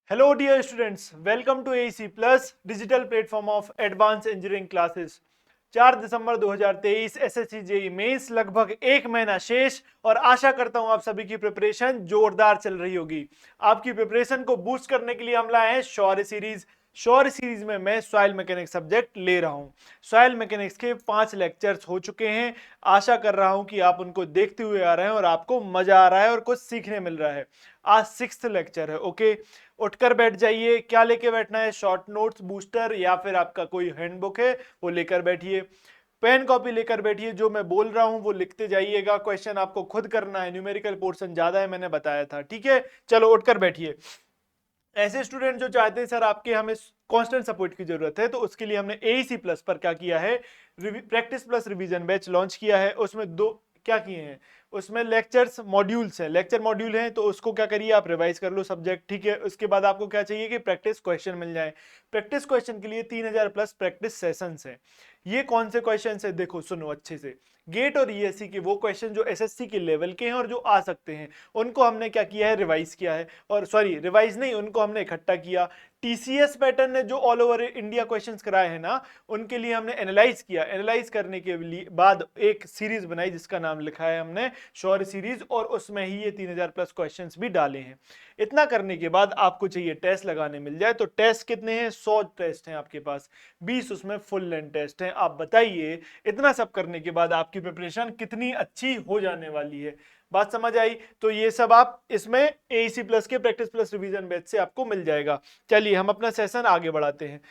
Hello dear students, welcome to AEC Plus digital platform of advanced engineering classes। 4 December 2023 SSC JEE mains लगभग एक महीना शेष और आशा करता हूं आप सभी की प्रिपरेशन जोरदार चल रही होगी। आपकी प्रिपरेशन को बूस्ट करने के लिए हम लाए हैं शौर्य सीरीज। शौर्य सीरीज में मैं सॉइल मैकेनिक्स सब्जेक्ट ले रहा हूं। सॉइल मैकेनिक्स के 5 लेक्चर्स हो चुके हैं। आशा कर रहा हूं कि आप उनको देखते हुए आ रहे हैं और आपको मजा आ रहा है और कुछ सीखने मिल रहा है। आज 6th लेक्चर है। ओके, उठकर बैठ जाइए। क्या लेके बैठना है? शॉर्ट नोट्स, बूस्टर या फिर आपका कोई हैंडबुक है वो लेकर बैठिए। पेन कॉपी लेकर बैठिए। जो मैं बोल रहा हूं वो लिखते जाइएगा। क्वेश्चन आपको खुद करना है, न्यूमेरिकल पोर्शन ज्यादा है, मैंने बताया था। ठीक है, चलो उठकर बैठिए। ऐसे स्टूडेंट जो चाहते हैं सर आपके हमें कांस्टेंट सपोर्ट की जरूरत है, तो उसके लिए हमने एईसी प्लस पर क्या किया है, practice plus revision batch launch किया है। उसमें दो क्या किए हैं, उसमें लेक्चर्स मॉड्यूल्स हैं, लेक्चर मॉड्यूल हैं, तो उसको क्या करिए आप रिवाइज कर लो सब्जेक्ट। ठीक है, उसके बाद आपको क्या चाहिए कि प्रैक्टिस क्वेश्चन मिल जाए। प्रैक्टिस क्वेश्चन के लिए 3000 प्लस प्रैक्टिस सेशंस हैं। ये कौन से क्वेश्चन है देखो सुनो अच्छे से। गेट और ईएससी के वो क्वेश्चन जो एसएससी के लेवल के हैं और जो आ सकते हैं, उनको हमने क्या किया है, रिवाइज किया है। और सॉरी रिवाइज नहीं, उनको हमने इकट्ठा किया। टीसीएस पैटर्न ने जो ऑल ओवर इंडिया क्वेश्चंस कराए हैं ना, उनके लिए हमने एनालाइज किया। एनालाइज करने के बाद एक सीरीज बनाई जिसका नाम लिखा है हमने शौर्य सीरीज, और उसमें ही ये 3000 प्लस क्वेश्चंस भी डाले हैं। इतना करने के बाद आपको चाहिए टेस्ट लगाने मिल जाए। तो टेस्ट कितने हैं? 100 टेस्ट हैं आपके पास, 20 उसमें फुल लेंथ टेस्ट हैं। आप बताइए इतना सब करने के बाद आपकी प्रिपरेशन कितनी अच्छी हो जाने वाली है। बात समझ आई? तो ये सब आप इसमें एईसी प्लस के प्रैक्टिस प्लस रिवीजन बैच से आपको मिल जाएगा। चलिए हम अपना सेशन आगे बढ़ाते हैं।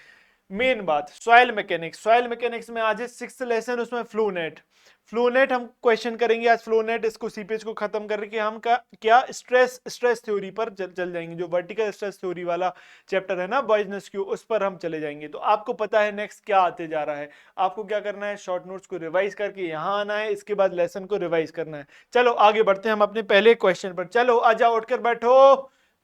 मेन बात सॉइल मैकेनिक्स। सॉइल मैकेनिक्स में आज है 6th लेसन, उसमें फ्लोनेट। फ्लोनेट हम क्वेश्चन करेंगे आज। फ्लोनेट इसको सीपेज को खत्म करके हम क्या स्ट्रेस थ्योरी पर चल जाएंगे। जो वर्टिकल स्ट्रेस थ्योरी वाला चैप्टर है ना बॉयजनेस क्यू, उस पर हम चले जाएंगे। तो आपको पता है नेक्स्ट क्या आते जा रहा है। आपको क्या करना है, शॉर्ट नोट्स को रिवाइज करके यहाँ आना है, इसके बाद लेसन को रिवाइज करना है। चलो आगे बढ़ते हैं हम अपने पहले क्वेश्चन पर। चलो आ जाओ, उठकर बैठो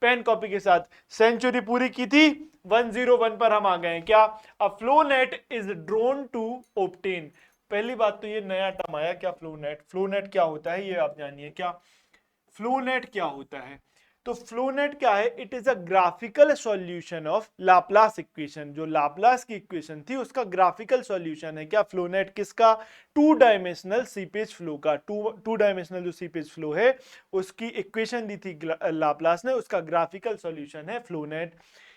पेन कॉपी के साथ। सेंचुरी पूरी की थी, 101 पर हम आ गए हैं। क्या? A flow net is drawn to obtain. पहली बात तो ये नया टर्म आया, क्या फ्लो नेट। फ्लो नेट क्या होता है ये आप जानिए। क्या फ्लो नेट क्या होता है? तो फ्लो नेट क्या है? It is a graphical solution of Laplace equation. जो लाप्लास की इक्वेशन थी उसका ग्राफिकल सॉल्यूशन है क्या फ्लो नेट। किसका? टू डायमेंशनल सीपेज फ्लो का। टू डायमेंशनल जो सीपेज फ्लो है उसकी इक्वेशन दी थी लाप्लास ने, उसका ग्राफिकल सॉल्यूशन है फ्लो नेट।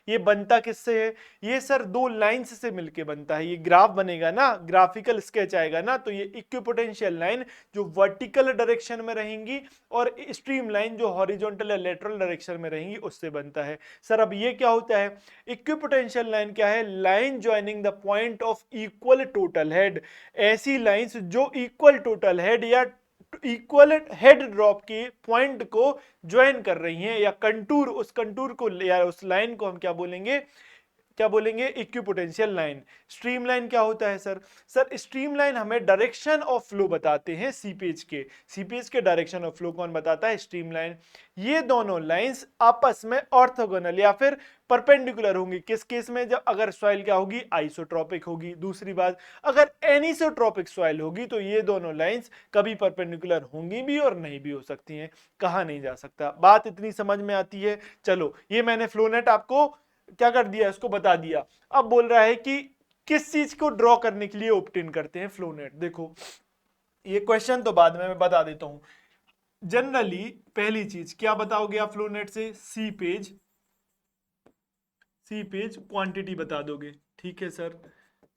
ये बनता किससे है? ये सर दो लाइंस से मिलके बनता है। ये ग्राफ बनेगा ना, ग्राफिकल स्केच आएगा ना, तो ये इक्विपोटेंशियल लाइन जो वर्टिकल डायरेक्शन में रहेंगी और स्ट्रीम लाइन जो हॉरिजॉन्टल या लेटरल डायरेक्शन में रहेंगी उससे बनता है। सर अब ये क्या होता है? इक्विपोटेंशियल लाइन क्या है? Line joining the point of equal total head. ऐसी लाइंस जो इक्वल टोटल हेड या इक्वल हेड ड्रॉप के पॉइंट को ज्वाइन कर रही हैं, या कंटूर, उस कंटूर को या उस लाइन को हम क्या बोलेंगे, क्या बोलेंगे? Equipotential line. स्ट्रीम लाइन क्या होता है सर? सर स्ट्रीम लाइन हमें डायरेक्शन ऑफ फ्लो बताते हैं सीपेज के। सीपेज के डायरेक्शन ऑफ फ्लो कौन बताता है? Stream line. ये दोनों लाइंस आपस में ऑर्थोगोनल या फिर परपेंडिकुलर होंगी। किस केस में? जब अगर सॉइल क्या होगी, आइसोट्रोपिक होगी। दूसरी बात, अगर एनिसोट्रोपिक सॉइल होगी तो ये दोनों लाइंस कभी परपेंडिकुलर होंगी भी और नहीं भी हो सकती हैं। कहा नहीं जा सकता। बात इतनी समझ में आती है? चलो ये मैंने फ्लोनेट आपको क्या कर दिया, इसको बता दिया। अब बोल रहा है कि किस चीज को ड्रॉ करने के लिए ऑब्टेन करते हैं फ्लोनेट। देखो ये क्वेश्चन तो बाद में मैं बता देता हूं। जनरली पहली चीज क्या बताओगे आप फ्लोनेट से? सी पेज क्वांटिटी बता दोगे। ठीक है सर,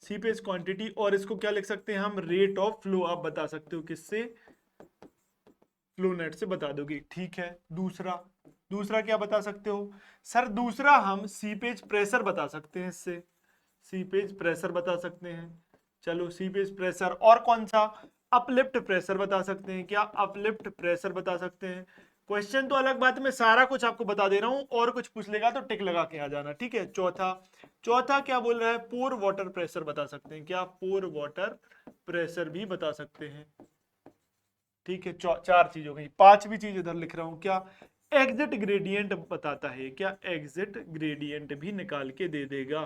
सी पेज क्वांटिटी। और इसको क्या लिख सकते हैं हम? रेट ऑफ फ्लो आप बता सकते हो। किससे? फ्लोनेट से बता दोगे। ठीक है, दूसरा दूसरा क्या बता सकते हो सर? दूसरा हम सीपेज प्रेशर बता सकते हैं इससे। सीपेज प्रेशर बता सकते हैं। चलो सीपेज प्रेशर। और कौन सा? अपलिफ्ट प्रेशर बता सकते हैं। क्या? अपलिफ्ट प्रेशर बता सकते हैं। क्वेश्चन तो अलग बात, मैं सारा कुछ आपको बता दे रहा हूं, और कुछ पूछ लेगा तो टिक लगा के आ जाना। ठीक है, चौथा चौथा क्या बोल रहा है? पोर वाटर प्रेशर बता सकते हैं। क्या? पोर वाटर प्रेशर भी बता सकते हैं। ठीक है, चार चीज हो गई। पांचवी चीज इधर लिख रहा हूं। क्या? एग्जिट ग्रेडियंट बताता है क्या, एग्जिट ग्रेडियंट भी निकाल के दे देगा,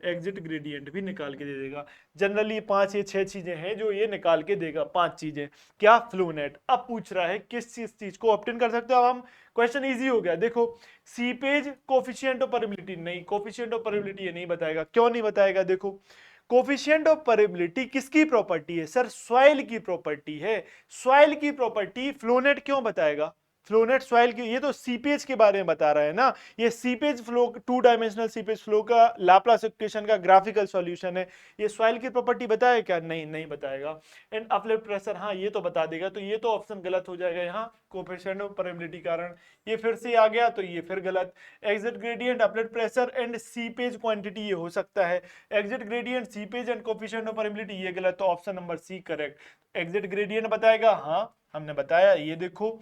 एग्जिट ग्रेडियंट भी निकाल के दे देगा। जनरली 5 या 6 चीजें हैं जो ये निकाल के देगा, 5 चीजें। क्या, फ्लो नेट। अब पूछ रहा है किस चीज को ऑप्टेन कर सकते हो। अब हम, क्वेश्चन इजी हो गया। देखो, सीपेज कोफिशिएंट ऑफ परमिबिलिटी, नहीं, कोफिशिएंट ऑफ परमिबिलिटी ये नहीं बताएगा। क्यों नहीं बताएगा? देखो, कोफिशिएंट ऑफ परमिबिलिटी किसकी प्रॉपर्टी है सर? सॉइल की प्रॉपर्टी है। सॉइल की प्रॉपर्टी फ्लोनेट क्यों बताएगा? फ्लोनेट सॉइल की, ये तो सीपेज के बारे में बता रहा है ना। ये seepage flow, 2 dimensional seepage flow का लाप्लास इक्वेशन का ग्राफिकल सॉल्यूशन है। ये सॉइल की प्रॉपर्टी बताए क्या? नहीं, नहीं बताएगा। एंड अपलिफ्ट प्रेशर, हाँ ये तो बता देगा। तो ये तो ऑप्शन गलत हो जाएगा यहाँ, कोफिशिएंट ऑफ परमिबिलिटी कारण ये फिर से आ गया, तो ये फिर गलत। Exit gradient, uplift pressure and seepage quantity ये हो सकता है। Exit gradient, seepage and coefficient of permeability ये गलत, तो option number C correct. Exit gradient बताएगा, हाँ हमने बताया, ये देखो।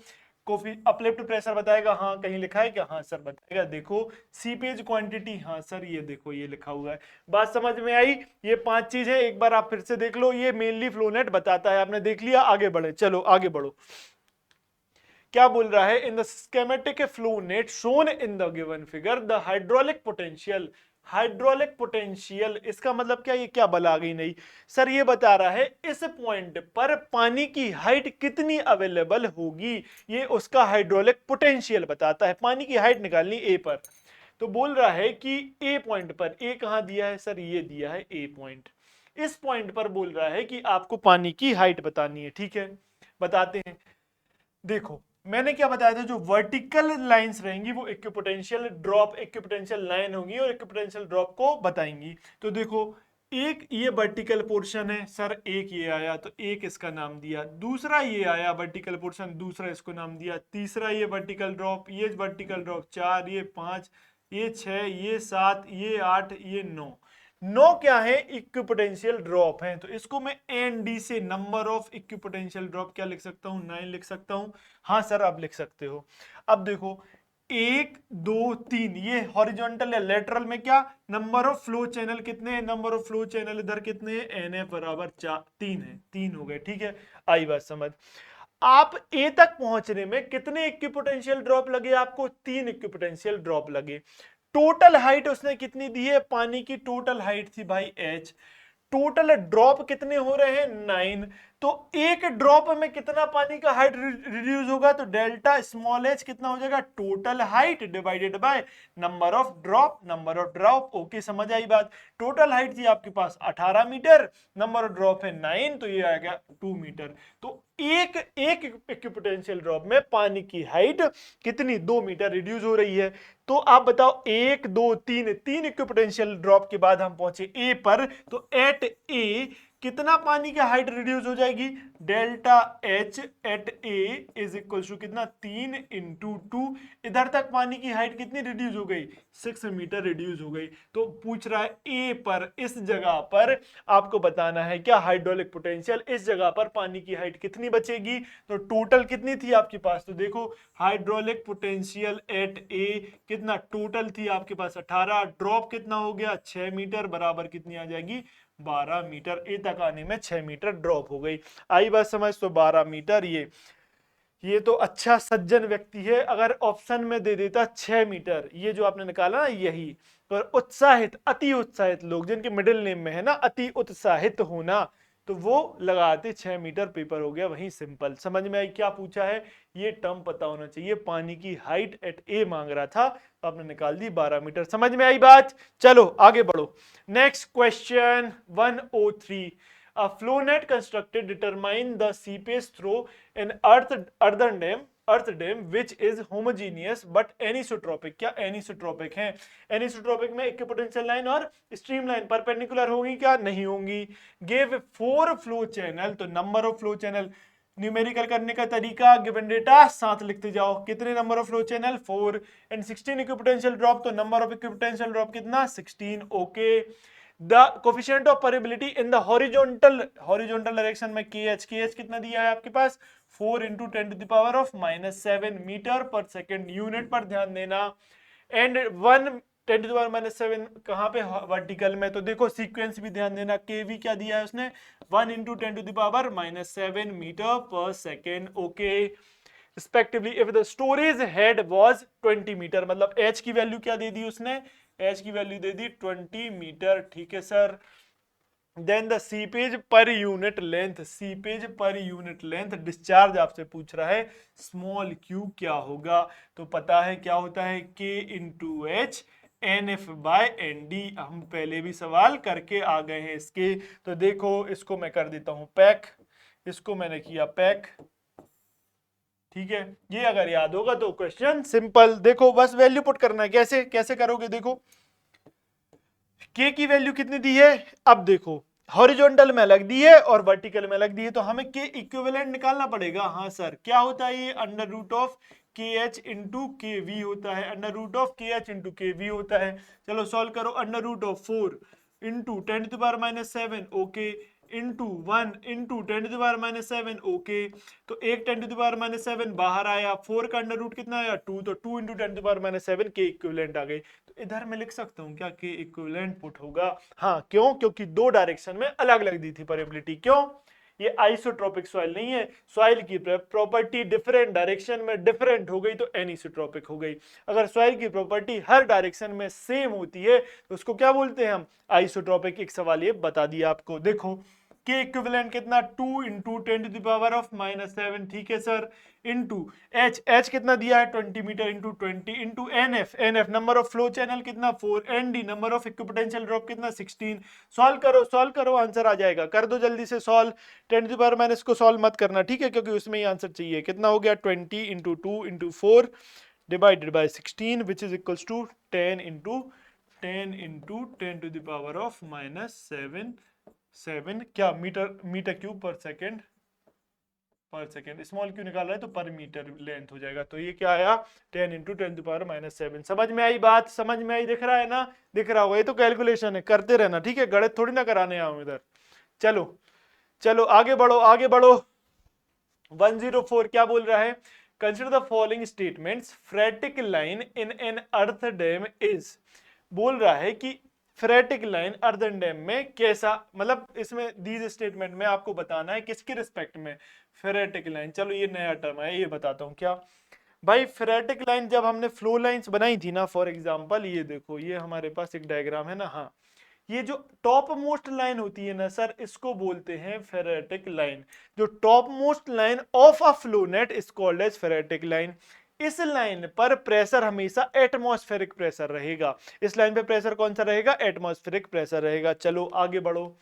अपलिफ्ट प्रेशर बताएगा, हाँ कहीं लिखा है क्या? हाँ सर बताएगा। देखो, सीपेज क्वांटिटी, हाँ सर ये देखो ये लिखा हुआ है। बात समझ में आई? ये 5 चीजें एक बार आप फिर से देख लो, ये मेनली फ्लोनेट बताता है। आपने देख लिया, आगे बढ़े, चलो आगे बढ़ो। क्या बोल रहा है? In the schematic flow net shown in the given figure the hydraulic potential, hydraulic potential इसका मतलब क्या? ये क्या बला गई नहीं सर, ये बता रहा है इस पॉइंट पर पानी की हाइट कितनी अवेलेबल होगी, ये उसका हाइड्रोलिक पोटेंशियल बताता है। पानी की हाइट निकालनी ए पर, तो बोल रहा है कि ए पॉइंट पर, ए कहां दिया है सर? ये दिया है ए पॉइंट। इस पॉइंट पर बोल रहा है कि आपको पानी की हाइट बतानी है। ठीक है, बताते हैं। देखो, मैंने क्या बताया था, जो वर्टिकल लाइंस रहेंगी वो इक्विपोटेंशियल ड्रॉप, इक्विपोटेंशियल लाइन होगी और इक्विपोटेंशियल ड्रॉप को बताएंगी। तो देखो, एक ये वर्टिकल पोर्शन है सर, एक ये आया तो एक इसका नाम दिया, दूसरा ये आया वर्टिकल पोर्शन, दूसरा इसको नाम दिया, तीसरा ये वर्टिकल ड्रॉप, ये वर्टिकल ड्रॉप 4, ये 5, ये 6, ये 7, ये 8, ये 9। 9 क्या है? इक्विपोटेंशियल ड्रॉप है। तो इसको मैं एनडी से, नंबर ऑफ इक्विपोटेंशियल ड्रॉप क्या लिख सकता हूं? 9 लिख सकता हूं। हाँ सर आप लिख सकते हो। अब देखो, 1 2 3, ये हॉरिजॉन्टल या लेटरल में क्या, नंबर ऑफ फ्लो चैनल कितने हैं? नंबर ऑफ फ्लो चैनल इधर कितने हैं? एन एफ बराबर 3 है, 3 हो गए। ठीक है, आई बात समझ। आप ए तक पहुंचने में कितने इक्विपोटेंशियल ड्रॉप लगे? आपको 3 इक्विपोटेंशियल ड्रॉप लगे। टोटल हाइट उसने कितनी दी है? पानी की टोटल हाइट थी भाई h। टोटल ड्रॉप कितने हो रहे हैं? 9। तो एक ड्रॉप में कितना पानी का हाइट रिड्यूस होगा? तो डेल्टा स्मॉल h कितना हो जाएगा? Total height divided by number of drop, number of drop. Okay, समझ आई बात? टोटल हाइट थी आपके पास 18 मीटर, नंबर ऑफ ड्रॉप है 9, तो ये आ गया 2 मीटर। तो एक इक्विपोटेंशियल ड्रॉप में पानी की हाइट कितनी? 2 मीटर रिड्यूस हो रही है। तो आप बताओ, 1 2 3, 3 इक्विपोटेंशियल ड्रॉप के बाद हम पहुंचे ए पर, तो एट ए कितना पानी की हाइट रिड्यूस हो जाएगी? Delta H at A is equal to कितना? 3 इंटू 2। इधर तक पानी की हाइट कितनी रिड्यूस हो गई? 6 मीटर रिड्यूस हो गई। तो पूछ रहा है ए पर, इस जगह पर आपको बताना है क्या, हाइड्रोलिक पोटेंशियल। इस जगह पर पानी की हाइट कितनी बचेगी? तो टोटल कितनी थी आपके पास? तो देखो, हाइड्रोलिक पोटेंशियल एट ए कितना टोटल थी आपके पास? 18। ड्रॉप कितना हो गया? 6 मीटर, बराबर कितनी आ जाएगी? 12 मीटर। ए तक आने में 6 मीटर ड्रॉप हो गई। आई बात समझ? तो 12 मीटर। ये तो अच्छा सज्जन व्यक्ति है, अगर ऑप्शन में दे देता 6 मीटर, ये जो आपने निकाला ना यही। पर उत्साहित, अति उत्साहित लोग जिनके मिडिल नेम में है ना अति उत्साहित होना, तो वो लगाते 6 मीटर, पेपर हो गया वहीं सिंपल। समझ में आई क्या पूछा है? ये टर्म पता होना चाहिए। पानी की हाइट एट ए मांग रहा था, तो आपने निकाल दी 12 मीटर। समझ में आई बात? चलो आगे बढ़ो। Next question 103। A flow net constructed determine the seepage through an earth dam which is homogeneous but anisotropic। क्या anisotropic है? anisotropic में इक्विपोटेंशियल लाइन और स्ट्रीम लाइन परपेंडिकुलर होंगी क्या? नहीं होंगी। Gave 4 flow channel, तो number of flow channel numerical करने का तरीका, गिवन डेटा साथ लिखते जाओ। कितने number of flow channel? 4 and 16 equipotential drop, तो नंबर ऑफ इक्विपोटेंशियल ड्रॉप कितना? 16। Okay. The coefficient of permeability in the horizontal direction में kh कितना दिया है आपके पास? 4 into 10 to the power of -7 metre per second. Unit पर ध्यान देना। एंड 1 10 टू द पावर -7 कहां पे? वर्टिकल में। तो देखो सीक्वेंस भी ध्यान देना। kv क्या दिया है उसने? 1 into 10 to the power -7 metre per second. Okay. Respectively if the storage head was 20 metre, मतलब h की वैल्यू क्या दे दी उसने, h की वैल्यू दे दी 20 मीटर, ठीक है sir. Then the seepage per unit length, seepage per unit length discharge आपसे पूछ रहा है, स्मॉल क्यू क्या होगा, तो पता है क्या होता है, k into H N F by N D. हम पहले भी सवाल करके आ गए हैं इसके, तो देखो इसको मैं कर देता हूं पैक, इसको मैंने किया पैक, ठीक है। ये अगर याद होगा तो क्वेश्चन सिंपल, देखो बस वैल्यू पुट करना है, कैसे कैसे करोगे, देखो k की वैल्यू कितनी दी है, अब देखो हॉरिजॉन्टल में अलग दी है और वर्टिकल में अलग दी है, तो हमें k इक्विवेलेंट निकालना पड़ेगा। हाँ सर, क्या होता है ये, under root of K H into K V होता है, under root of K H into K V होता है। चलो सॉल्व करो, under root of 4 into 10⁻⁷ okay, into 1 into 10⁻⁷ okay, तो एक 10⁻⁷ बाहर आया, 4 का अंडर रूट कितना आया 2, तो 2 इंटू 10⁻⁷ के इक्विवेलेंट आ गई। तो इधर मैं लिख सकता हूं क्या, के इक्विवेलेंट पुट होगा, हाँ क्यों, क्योंकि दो डायरेक्शन में अलग अलग दी थी परमिबिलिटी, क्यों, ये आइसोट्रोपिक सॉइल नहीं है, सॉइल की प्रॉपर्टी डिफरेंट डायरेक्शन में डिफरेंट हो गई तो एनिसोट्रोपिक हो गई। अगर सॉइल की प्रॉपर्टी हर डायरेक्शन में सेम होती है तो उसको क्या बोलते हैं हम, आइसोट्रोपिक। एक सवाल ये बता दिया आपको, देखो के इक्विवेलेंट कितना 2 इंटू 10⁻⁻⁷, ठीक है सर, इंटू एच कितना दिया है 20 meter into 20 into N F number of flow channel कितना 4, N D number of equipotential drop कितना 16। सॉल्व करो आंसर आ जाएगा, कर दो जल्दी से सॉल्व, 10⁻⁻⁻ को सॉल्व मत करना, ठीक है, क्योंकि उसमें ही आंसर चाहिए। कितना हो गया 20 into 2 into 4 divided by 16 which is equals to 10 into 10⁻⁻⁷ क्या meter cube per second, small Q निकाल रहा है तो पर मीटर लेंथ हो जाएगा, तो ये क्या आया 10 इंटू 10⁻⁷। समझ में आई बात, समझ में आई, दिख रहा है ना, दिख रहा होगा, ये तो कैलकुलेशन है, करते रहना, ठीक है, गणित थोड़ी ना कराने आऊं इधर। चलो चलो आगे बढ़ो आगे बढ़ो, 104 क्या बोल रहा है, consider the following statements, phreatic line in an earth dam is, बोल रहा है कि फ्रेटिक लाइन अर्दन डैम में कैसा, मतलब इसमें दीज स्टेटमेंट में आपको बताना है किसके रिस्पेक्ट में, फेरेटिक लाइन। चलो ये नया टर्म है, ये बताता हूं क्या भाई, फेरेटिक लाइन जब हमने फ्लो लाइंस बनाई थी ना, फॉर एग्जांपल ये देखो, ये हमारे पास एक डायग्राम है ना, हाँ ये जो टॉप मोस्ट लाइन होती है ना सर, इसको बोलते हैं फेरेटिक लाइन। जो top most line of a flow net is called as phreatic line. इस लाइन पर प्रेशर हमेशा एटमॉस्फेरिक प्रेशर रहेगा, इस लाइन पे प्रेशर कौन सा रहेगा, एटमॉस्फेरिक प्रेशर रहेगा। चलो आगे बढ़ो,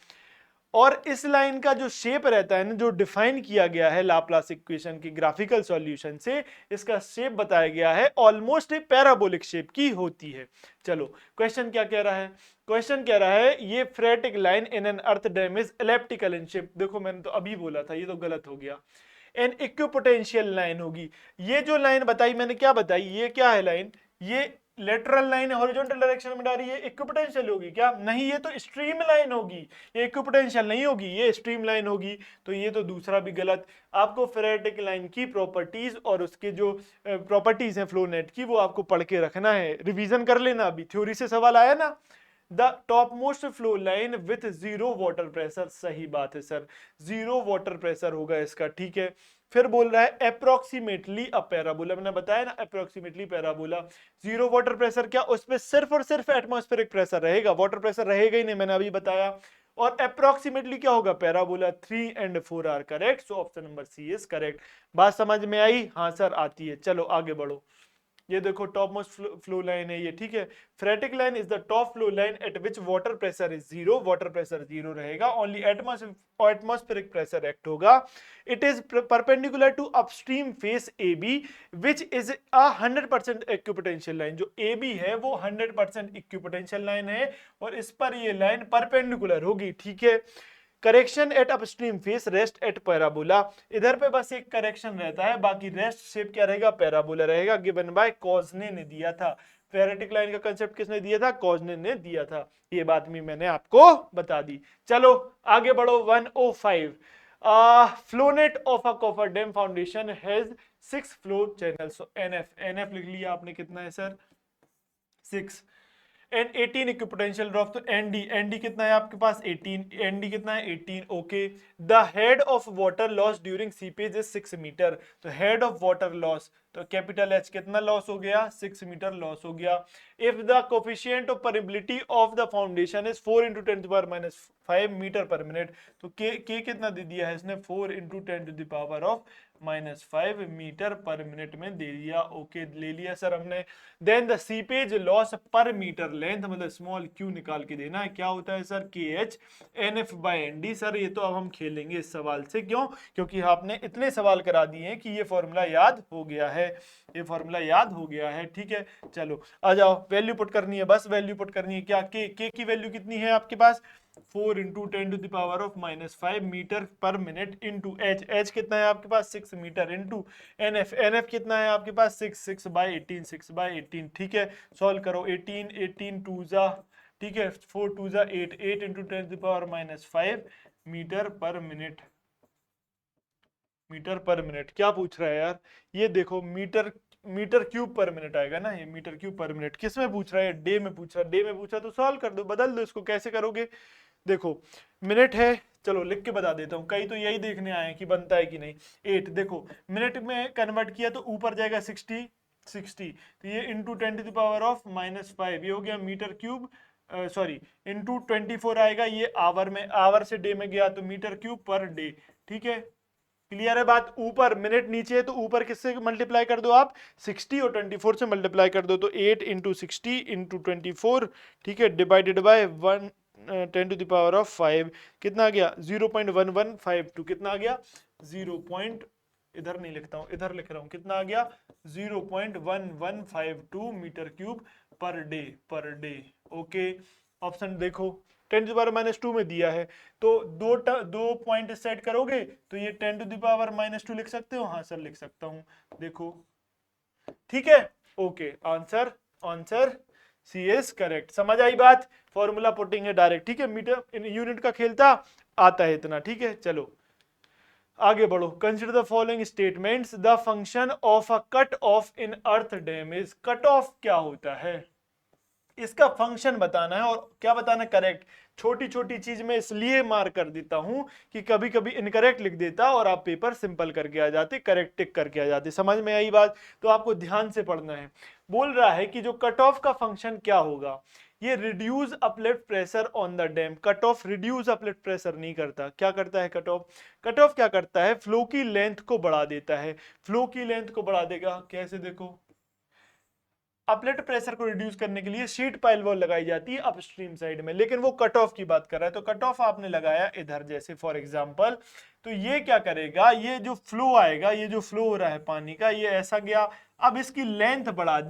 और इस लाइन का जो शेप रहता है ना, जो डिफाइन किया गया है लाप्लास इक्वेशन की ग्राफिकल सॉल्यूशन से, इसका शेप बताया गया है ऑलमोस्ट ए पैराबोलिक शेप की होती है। चलो क्वेश्चन क्या कह रहा है, क्वेश्चन कह रहा है ये phreatic line in an earth dam is elliptical in shape. देखो मैंने तो अभी बोला था, ये तो गलत हो गया, एन इक्विपोटेंशियल लाइन होगी। ये जो लाइन बताई मैंने, क्या बताई, ये क्या है लाइन, ये लेटरल लाइन हॉरिजॉन्टल डायरेक्शन में डाल रही है, इक्विपोटेंशियल होगी क्या, नहीं ये तो स्ट्रीम लाइन होगी, ये इक्विपोटेंशियल नहीं होगी, ये स्ट्रीम लाइन होगी, तो ये तो दूसरा भी गलत। आपको फेरेटिक लाइन की प्रॉपर्टीज और उसके जो प्रॉपर्टीज हैं फ्लो नेट की, वो आपको पढ़ के रखना है, रिवीजन कर लेना, अभी थ्योरी से सवाल आया ना। The top most flow line with zero water pressure, सही बात है सर, जीरो वाटर प्रेशर होगा इसका, ठीक है। फिर बोल रहा है अप्रोक्सीमेटली अ पैराबोला, मैंने बताया ना approximately parabola, zero water pressure क्या, उसमें सिर्फ और सिर्फ एटमॉस्फेरिक प्रेशर रहेगा, वाटर प्रेशर रहेगा ही नहीं, मैंने अभी बताया। और अप्रोक्सीमेटली क्या होगा, parabola. 3 and 4 are correct, so option number C is correct. बात समझ में आई, हाँ सर आती है। चलो आगे बढ़ो, ये देखो टॉप मोस्ट फ्लो लाइन है ये, ठीक है। Phreatic line is the top flow line at which water pressure is zero, water pressure zero रहेगा, ओनली एटमॉस्फेरिक प्रेशर एक्ट होगा। It is perpendicular to upstream face A B which is a 100% equipotential line. जो A B है वो 100% equipotential line है और इस पर ये लाइन परपेंडिकुलर होगी, ठीक है। Correction at upstream face, rest at parabola, इधर पे बस एक करेक्शन रहता है, बाकी रेस्ट शेप क्या रहेगा, पैराबोला रहेगा, गिवन बाय कॉजने ने दिया था। फेरेटिक लाइन का कंसेप्ट किसने दिया था, कॉजने ने दिया था, ये बात भी मैंने आपको बता दी। चलो आगे बढ़ो, 105 flow net of a coffer dam foundation has 6 flow channel, so NF लिख लिया आपने, कितना है सर 6। एंड 18 इक्विपोटेंशियल ड्रॉप, तो एनडी कितना है आपके पास 18, एनडी कितना है 18। Okay, the head of water loss during seepage is 6 metre, तो हेड ऑफ वाटर लॉस, तो कैपिटल एच कितना लॉस हो गया 6 मीटर लॉस हो गया। If the coefficient of permeability of the foundation is 4 × 10⁻⁵ meter per minute, तो K कितना दे दिया है इसने 4 × 10⁻⁵ मीटर पर मिनट में दे दिया। ओके, ले लिया सर हमने। देन द सीपेज लॉस पर मीटर लेंथ, मतलब स्मॉल क्यू निकाल के देना है, क्या होता है सर KH/NF/ND। सर ये तो अब हम खेलेंगे इस सवाल से, क्यों? क्योंकि आपने इतने सवाल करा दिए हैं कि ये फॉर्मूला याद हो गया है, ये फॉर्मूला याद हो गया है। ठीक है, चलो आ जाओ, वैल्यू पुट करनी है, बस वैल्यू पुट करनी है। क्या के की वैल्यू कितनी है आपके पास 4 × 10⁻⁵ meter per minute into H कितना है आपके पास 6 मीटर इंटू एनएफ कितना है आपके पास 6/18। ठीक है, सॉल्व करो। 18 2 जा, ठीक है, 4 2 जा 8 × 10⁻⁵ meter per minute, metre per minute. क्या पूछ रहा है यार, ये देखो मीटर क्यूब पर मिनट आएगा ना, ये मीटर क्यूब पर मिनट। किस में पूछ रहा है? डे में पूछ रहा है। डे में पूछा तो सॉल्व कर दो, बदल दो इसको। कैसे करोगे? देखो मिनट है, चलो लिख के बता देता हूँ, कई तो यही देखने आए कि बनता है कि नहीं। 8 देखो मिनट में कन्वर्ट किया तो ऊपर जाएगा 60, तो ये इंटू 10⁻⁻⁵ ये हो गया मीटर क्यूब, सॉरी इंटू 24 आएगा, ये आवर में, आवर से डे में गया तो मीटर क्यूब पर डे। ठीक है, क्लियर है बात? ऊपर मिनट, नीचे है तो ऊपर किससे मल्टीप्लाई कर दो आप 60 और 24 से मल्टीप्लाई कर दो, तो 8 × 60 × 24, ठीक है, डिवाइडेड बाय 10⁻⁵ कितना आ गया 0.1152, कितना आ गया 0. इधर नहीं लिखता हूं, इधर लिख रहा हूं, कितना आ गया 0.1152 meter cube per day. Okay, option देखो 10⁻⁻2 में दिया है, तो दो पॉइंट सेट करोगे तो ये 10⁻⁻2 लिख सकते हो। हाँ सर लिख सकता हूं, देखो ठीक है। Okay, answer C is correct. समझ आई बात? फॉर्मूला पुटिंग है डायरेक्ट, ठीक है, मीटर यूनिट का खेलता आता है इतना। ठीक है, चलो आगे बढ़ो। Consider the following statements, the function of a cut off in earth dam is. Cut off क्या होता है, इसका फंक्शन बताना है, और क्या बताना, करेक्ट। छोटी छोटी चीज में इसलिए मार्क कर देता हूं कि कभी कभी इनकरेक्ट लिख देता और आप पेपर सिंपल करके आ जाते, करेक्ट टिक करके आ जाते। समझ में आई बात? तो आपको ध्यान से पढ़ना है। बोल रहा है कि जो कट ऑफ का फंक्शन क्या होगा, ये reduce uplift pressure on the dam. Cut off reduce uplift pressure नहीं करता। क्या करता है कट ऑफ? कट ऑफ क्या करता है, फ्लो की लेंथ को बढ़ा देता है। फ्लो की लेंथ को बढ़ा देगा कैसे, देखो अपलेट प्रेशर को रिड्यूस करने के लिए शीट पाइल वॉल लगाई जाती है अपस्ट्रीम साइड में, लेकिन वो कट ऑफ की बात कर रहा है। तो कट ऑफ आपने लगाया इधर, जैसे फॉर एग्जांपल, तो ये क्या करेगा, ये जो फ्लो आएगा, ये जो फ्लो हो रहा है पानी का, ये ऐसा गया, अब इसकी लेंथ बढ़ा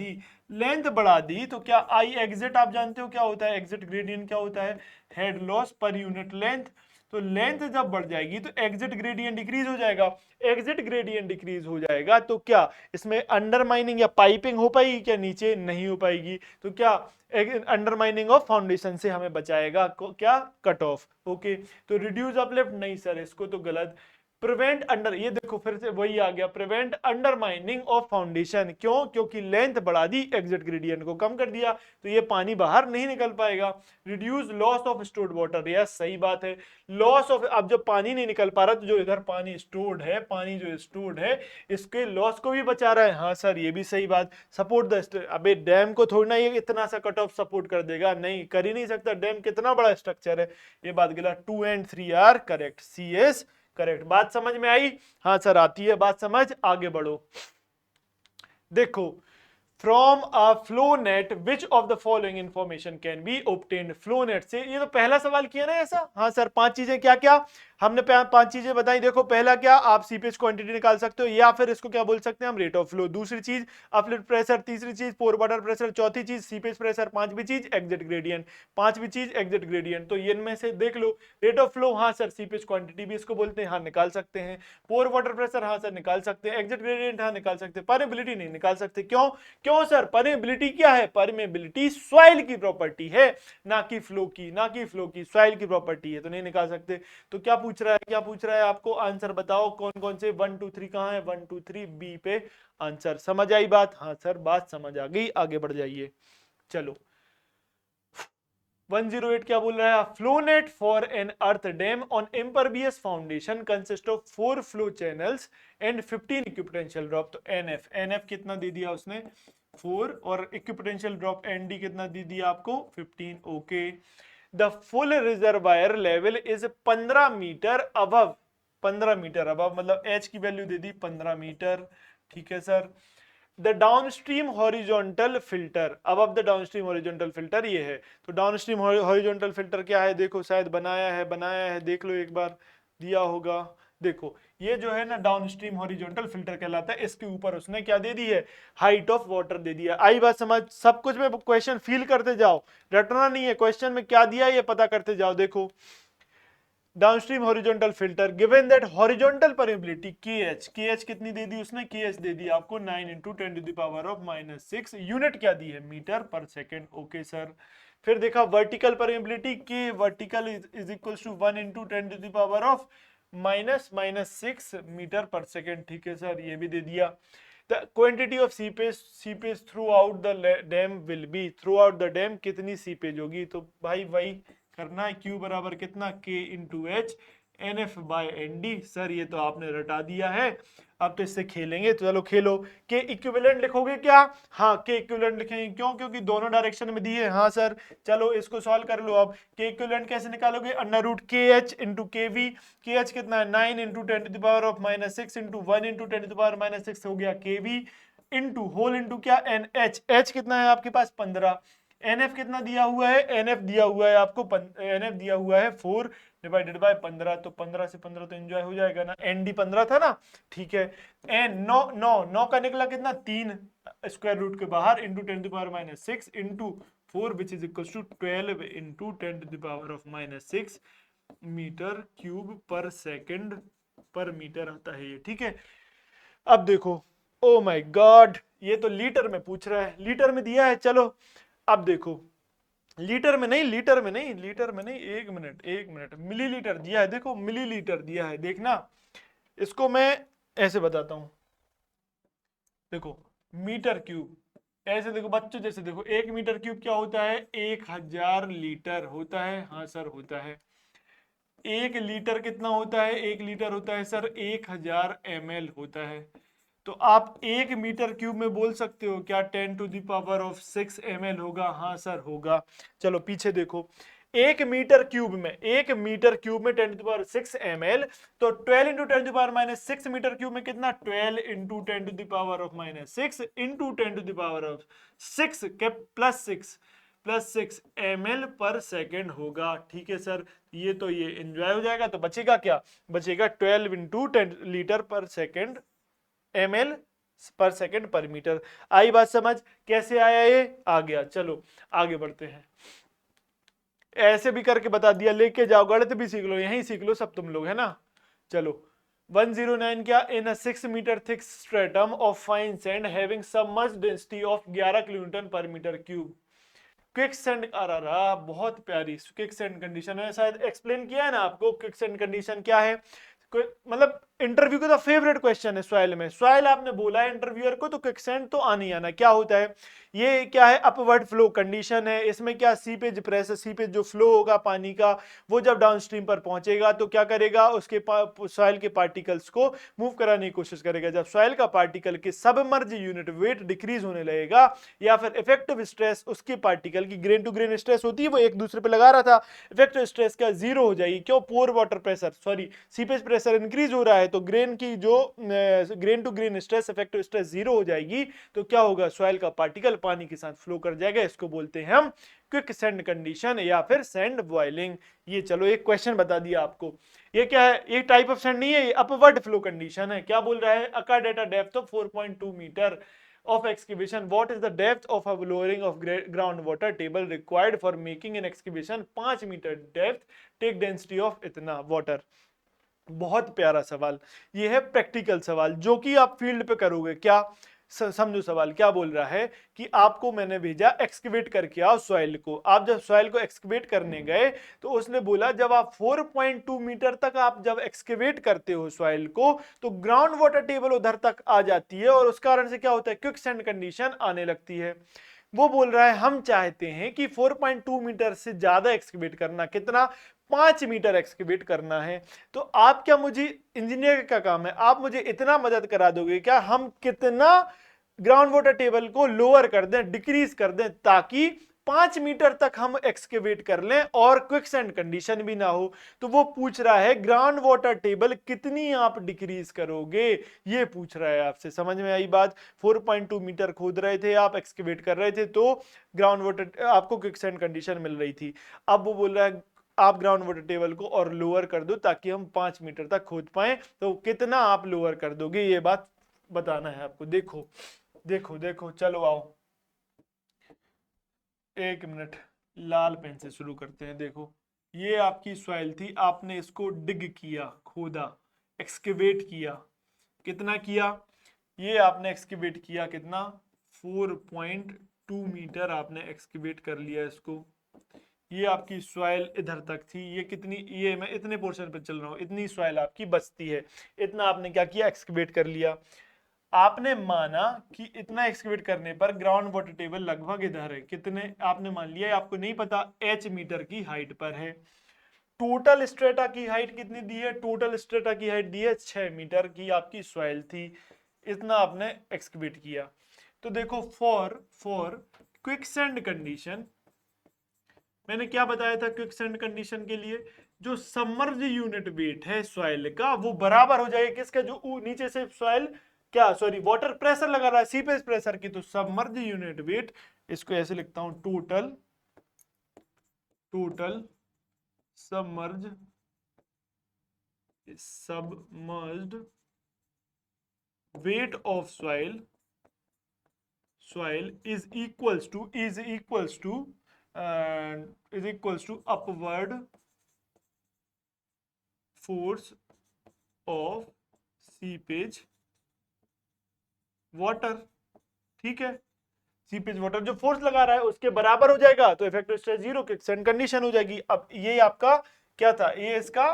दी, तो क्या आई एग्जिट, आप जानते हो क्या होता है एग्जिट ग्रेडियंट, क्या होता है हेड लॉस पर यूनिट लेंथ। तो लेंथ जब बढ़ जाएगी तो एग्जिट ग्रेडियंट डिक्रीज हो जाएगा। एग्जिट ग्रेडियंट डिक्रीज हो जाएगा तो क्या इसमें अंडरमाइनिंग या पाइपिंग हो पाएगी? क्या नीचे नहीं हो पाएगी। तो क्या अंडरमाइनिंग ऑफ फाउंडेशन से हमें बचाएगा क्या, कट ऑफ। ओके, तो रिड्यूस अपलिफ्ट नहीं सर, इसको तो गलत। प्रिवेंट अंडर, ये देखो फिर से वही आ गया, प्रिवेंट अंडरमाइनिंग ऑफ फाउंडेशन। क्यों? क्योंकि लेंथ बढ़ा दी, एग्जिट ग्रेडियंट को कम कर दिया, तो ये पानी बाहर नहीं निकल पाएगा। Reduce loss of stored water, yes सही बात है। लॉस ऑफ, अब जब पानी नहीं निकल पा रहा तो जो इधर पानी स्टोर्ड है, पानी जो स्टोर्ड है इसके लॉस को भी बचा रहा है। हाँ सर ये भी सही बात। सपोर्ट द, अबे डैम को थोड़ी ना ये इतना सा कट ऑफ सपोर्ट कर देगा, नहीं कर ही नहीं सकता, डैम कितना बड़ा स्ट्रक्चर है। ये बात गला, 2 and 3 are correct, C is correct. बात समझ में आई? हाँ सर आती है बात समझ। आगे बढ़ो, देखो from a flow net which of the following information can be obtained. Flow net से, ये तो पहला सवाल किया ना ऐसा। हाँ सर 5 चीजें, क्या क्या हमने 5 चीजें बताई। देखो पहला क्या, आप सीपेज क्वांटिटी निकाल सकते हो, या फिर इसको क्या बोल सकते हैं हम, रेट ऑफ फ्लो। दूसरी चीज अपलिफ्ट प्रेशर, तीसरी चीज पोर वाटर प्रेशर, चौथी चीज सीपेज प्रेशर, पांचवी चीज एग्जिट ग्रेडियंट, पांचवी चीज एग्जिट ग्रेडियंट। तो इनमें से देख लो, रेट ऑफ फ्लो हाँ सर सीपेज क्वांटिटी भी इसको बोलते हैं, हाँ निकाल सकते हैं। पोर वाटर प्रेशर हाँ सर निकाल सकते हैं। एग्जिट ग्रेडियंट हाँ निकाल सकते हैं। परमेबिलिटी नहीं निकाल सकते। क्यों? क्यों सर? परमेबिलिटी क्या है? परमेबिलिटी सॉइल की प्रॉपर्टी है, ना कि फ्लो की, ना कि फ्लो की, सॉइल की प्रॉपर्टी है, तो नहीं निकाल सकते। तो क्या पूछ रहा है, क्या पूछ रहा है आपको, आंसर बताओ कौन कौन से 1 2 3 कहां है, 1 2 3 बी पे आंसर। समझ आई बात? हाँ सर बात समझ आ गई, आगे बढ़ जाइए। चलो 108 क्या बोल रहा है, flow net for an earth dam on impervious foundation consist of 4 flow channels and 15 equipotential drop. तो एनएफ कितना दे दिया उसने 4, और इक्विपोटेंशियल ड्रॉप एनडी कितना दे दिया आपको 15। Okay, the full reservoir level is 15 meter above, 15 meter above मतलब एच की वैल्यू दे दी 15 मीटर। ठीक है sir. The downstream horizontal filter, अब द डाउनस्ट्रीम हॉरिजॉन्टल फिल्टर ये है। तो डाउनस्ट्रीम हॉरिजॉन्टल फिल्टर क्या है, देखो शायद बनाया है, देख लो एक बार, दिया होगा। देखो ये जो है ना डाउनस्ट्रीम हॉरिजॉन्टल फिल्टर कहलाता है। इसके ऊपर उसने क्या दे दी है, हाइट ऑफ वाटर दे दिया। आई बात समझ, सब कुछ में क्वेश्चन फील करते जाओ, रटना नहीं है, क्वेश्चन में क्या दिया है ये पता करते जाओ। देखो downstream horizontal filter given that horizontal permeability KH कितनी दे दी उसने, KH दे दी आपको 9 × 10⁻⁻6 यूनिट क्या दी है, metre per second. Okay sir. फिर देखा vertical permeability K vertical is equal to 1 × 10⁻⁻6 meter per second. ठीक है सर, ये भी दे दिया। The quantity of seepage throughout the dam will be, throughout the dam कितनी सीपेज होगी, तो भाई वही करना है, Q बराबर कितना K × H NF/ND। सर ये तो आपने रटा दिया है, अब तो इससे खेलेंगे, तो चलो खेलो। K इक्विवेलेंट लिखोगे क्या, हाँ K इक्विवेलेंट लिखेंगे, क्यों, क्योंकि दोनों डायरेक्शन में दी है। हाँ सर, चलो इसको सॉल्व कर लो। अब K इक्विवेलेंट कैसे निकालोगे, √KH × KV, KH कितना है 9 × 10⁻⁻6 × 1 × 10⁻⁻6 हो गया KV, इंटू होल इंटू क्या NH, H कितना है आपके पास 15, NF कितना दिया हुआ है, NF दिया हुआ है आपको NF दिया हुआ है 4 / 15, तो 15 से 15 तो एंजॉय हो जाएगा ना, ND 15 था ना। ठीक है, एन 9 का निकला कितना 3 स्क्वायर रूट के बाहर into 10⁻⁻6 into 4 which is equal to 12 × 10⁻⁻6 meter cube per second per meter आता है ये। ठीक है, अब देखो, ओ माय गॉड, ये तो लीटर में पूछ रहा है, लीटर में दिया है। चलो अब देखो, लीटर में नहीं, एक मिनट, मिलीलीटर दिया है, देखो मिलीलीटर दिया है, देखना इसको मैं ऐसे बताता हूं। देखो मीटर क्यूब, ऐसे देखो बच्चों, जैसे देखो 1 मीटर क्यूब क्या होता है, 1000 लीटर होता है। हाँ सर होता है। 1 लीटर कितना होता है, 1 लीटर होता है सर 1000 ml होता है। तो आप 1 मीटर क्यूब में बोल सकते हो क्या 10⁻6 ml होगा, हाँ सर होगा। चलो पीछे देखो, 1 मीटर क्यूब में 10⁻6 ml, तो 12 × 10⁻6 मीटर क्यूब में कितना 12 × 10⁻6 इंटू 10⁻6 के +6 ml पर सेकेंड होगा। ठीक है सर, ये तो ये एंजॉय हो जाएगा, तो बचेगा क्या, बचेगा 12 × 10 लीटर पर सेकेंड ml पर सेकेंड पर मीटर। आई बात समझ, कैसे आया ये, आ गया। चलो आगे बढ़ते हैं, ऐसे भी करके बता दिया, लेके जाओ, गणित भी सीख लो, यहीं सीख लो सब तुम लोग, है ना। चलो 109 क्या, in 6 meter thick stratum of fine sand having submerged density of 11 kilonewton per meter cube. Quicksand, अरे बहुत प्यारी क्विकसैंड कंडीशन है, शायद एक्सप्लेन किया है ना आपको क्विकसैंड कंडीशन क्या है। मतलब इंटरव्यू का तो फेवरेट क्वेश्चन है सॉइल में, सॉइल आपने बोला है इंटरव्यूअर को, तो क्विकसैंड तो आनी आना। क्या होता है, ये क्या है, अपवर्ड फ्लो कंडीशन है। इसमें क्या, सीपेज प्रेशर, सीपेज जो फ्लो होगा पानी का, वो जब डाउनस्ट्रीम पर पहुंचेगा तो क्या करेगा, उसके सॉइल के पार्टिकल्स को मूव कराने की कोशिश करेगा। जब सॉइल का पार्टिकल के सबमर्ज यूनिट वेट डिक्रीज होने लगेगा, या फिर इफेक्टिव स्ट्रेस उसके पार्टिकल की ग्रेन टू ग्रेन स्ट्रेस होती है, वो एक दूसरे पर लगा रहा था, इफेक्टिव स्ट्रेस क्या जीरो हो जाएगी। क्यों, pore water pressure, sorry seepage pressure increase हो रहा है, तो ग्रेन की जो grain to grain stress, effective stress zero हो जाएगी, तो क्या होगा, सॉइल का पार्टिकल पानी के साथ फ्लो कर जाएगा। इसको बोलते हैं हम क्विकसैंड कंडीशन या फिर सैंड बॉइलिंग। ये चलो एक क्वेश्चन बता दिया आपको, ये क्या है, ये टाइप ऑफ सैंड नहीं है, ये अपवर्ड फ्लो कंडीशन है। क्या बोल रहा है, occur at a depth of 4.2 meter of excavation, what is the depth of a lowering of groundwater table required for making an excavation 5 meter depth, take density of इतना water। बहुत प्यारा सवाल, ये है प्रैक्टिकल सवाल जो कि आप फील्ड पे करोगे। क्या समझो सवाल क्या बोल रहा है कि आपको मैंने भेजा एक्सकेवेट करके आओ सॉइल को। आप जब सॉइल को एक्सकेवेट करने गए तो उसने बोला जब आप 4.2 मीटर तक आप जब एक्सकेवेट करते हो सॉइल को, तो ग्राउंड वाटर टेबल उधर तक आ जाती है, और उस कारण से क्या होता है, क्विकसैंड कंडीशन आने लगती है। वो बोल रहा है हम चाहते हैं कि 4.2 मीटर से ज्यादा एक्सकेवेट करना, कितना, 5 मीटर एक्सकेवेट करना है। तो आप क्या, मुझे इंजीनियर का काम है, आप मुझे इतना मदद करा दोगे क्या, हम कितना ग्राउंड वाटर टेबल को लोअर कर दें, डिक्रीज कर दें, ताकि 5 मीटर तक हम एक्सकेवेट कर लें और क्विकसैंड कंडीशन भी ना हो। तो वो पूछ रहा है ग्राउंड वाटर टेबल कितनी आप डिक्रीज करोगे, ये पूछ रहा है आपसे। समझ में आई बात? 4.2 मीटर खोद रहे थे आप, एक्सकेवेट कर रहे थे, तो ग्राउंड वाटर आपको क्विकसैंड कंडीशन मिल रही थी। अब वो बोल रहा है आप ग्राउंड वाटर टेबल को और लोअर कर दो ताकि हम 5 मीटर तक खोद पाए। तो कितना आप लोअर कर दोगे, ये बात बताना है आपको। देखो देखो देखो, चलो आओ, एक मिनट, लाल पेन से शुरू करते हैं। देखो, ये आपकी सॉइल थी, आपने इसको डिग किया, खोदा, एक्सकेवेट किया। कितना किया? ये आपने एक्सकेवेट किया कितना, 4.2 मीटर आपने एक्सकेवेट कर लिया इसको। ये आपकी सॉइल इधर तक थी, ये कितनी, ये मैं इतने पोर्शन पे चल रहा हूँ, इतनी सॉइल आपकी बचती है, इतना आपने क्या किया, एक्सकेवेट कर लिया। आपने माना कि इतना एक्सकेवेट करने पर ग्राउंड वाटर टेबल लगभग इधर है, कितने आपने मान लिया, आपको नहीं पता, h मीटर की हाइट पर है। टोटल स्ट्रेटा की हाइट कितनी दी है, टोटल स्ट्रेटा की हाइट दी है 6 मीटर की, आपकी सॉइल थी, इतना आपने एक्सकेवेट किया। तो देखो, फॉर क्विकसैंड कंडीशन, मैंने क्या बताया था क्विकसैंड कंडीशन के लिए, जो सबमर्ज यूनिट वेट है सॉइल का वो बराबर हो जाएगा किसका, जो नीचे से सॉइल क्या, सॉरी, वाटर प्रेशर लगा रहा है, सीपेज प्रेशर की, तो सबमर्ज यूनिट वेट, इसको ऐसे लिखता हूं, total submerged weight of soil is equals to upward force of seepage water. ठीक है, सीपेज वाटर जो फोर्स लगा रहा है उसके बराबर हो जाएगा, तो इफेक्टिव स्ट्रेस 0, क्विकसैंड कंडीशन हो जाएगी। अब ये आपका क्या था, ये इसका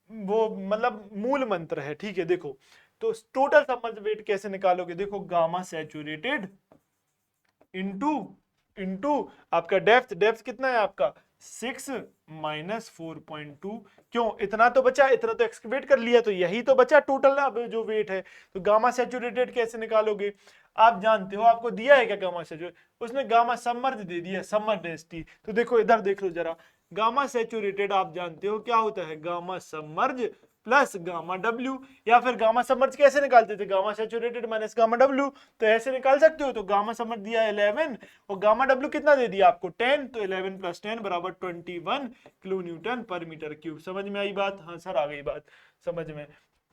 वो मतलब मूल मंत्र है। ठीक है, देखो, तो टोटल सबमर्ज्ड वेट कैसे निकालोगे, देखो, गामा सैचुरेटेड इनटू आपका डेप्थ कितना है आपका, 6 माइनस 4.2। क्यों, इतना तो बचा, इतना तो एक्सकेवेट कर लिया, तो यही तो बचा टोटल अब जो वेट है। तो गामा सैचुरेटेड कैसे निकालोगे, आप जानते हो, आपको दिया है क्या गामा सैचुरेटेड, उसने गामा सबमर्ज दे दिया, सबमर्ज एसटी। तो देखो इधर देख लो जरा, गामा सैचुरेटेड आप जानते हो क्या होता है, gamma submerge plus gamma W, या फिर गामा सबमर्ज कैसे निकालते थे, gamma saturated minus gamma W, तो ऐसे निकाल सकते हो। तो गामा सबमर्ज दिया 11 और गामा डब्ल्यू कितना दे दिया आपको, 10, तो 11 प्लस 10 बराबर 21 kilo newton per meter cube. समझ में आई बात? हाँ सर, आ गई बात समझ में।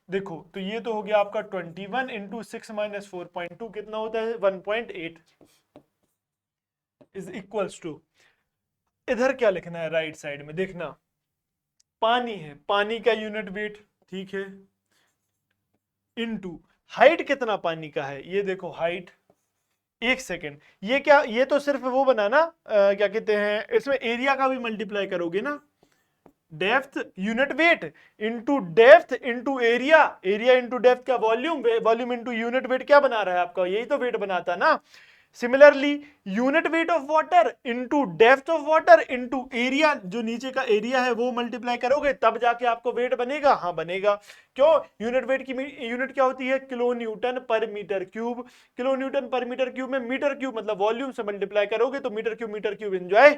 देखो, तो ये तो हो गया आपका 21 इंटू 6 माइनस 4.2 कितना होता है, 1.8 इज इक्वल्स टू, इधर क्या लिखना है, राइट साइड में देखना, पानी है, पानी का यूनिट वेट, ठीक है, इनटू हाइट कितना पानी का है, ये देखो हाइट, एक सेकेंड, ये क्या, ये तो सिर्फ वो बना ना, क्या कहते हैं, इसमें एरिया का भी मल्टीप्लाई करोगे ना, depth unit weight into depth into area, area into depth का volume, volume into unit weight क्या बना रहा है आपका, यही तो वेट बनाता ना। Similarly unit weight of water into depth of water into area, जो नीचे का एरिया है वो मल्टीप्लाई करोगे तब जाके आपको वेट बनेगा। हाँ बनेगा, क्यों, यूनिट वेट की यूनिट क्या होती है, kilo newton per meter cube, kilo newton per meter cube में मीटर क्यूब मतलब वॉल्यूम से मल्टीप्लाई करोगे तो meter cube enjoy,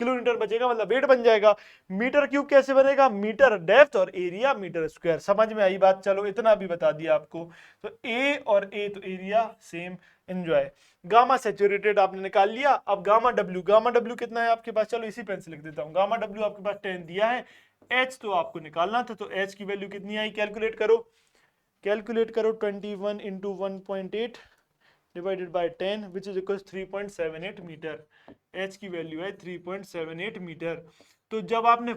kilo meter बचेगा मतलब वेट बन जाएगा। मीटर क्यूब कैसे बनेगा, मीटर डेप्थ और एरिया मीटर स्क्वायर। समझ में आई बात? चलो इतना भी बता दिया आपको। तो ए और ए तो area same, enjoy. Gamma saturated आपने निकाल लिया। अब गामा डब्ल्यू कितना है आपके पास, चलो इसी पेन से लिख देता हूं, गामा डब्ल्यू आपके पास 10 दिया है, एच तो आपको निकालना था, तो एच की वैल्यू कितनी आई, कैलकुलेट करो 21 into 1.8 divided by 10 which is equal 3.78 meter. H की वैल्यू है 3.78 मीटर। तो जब आपने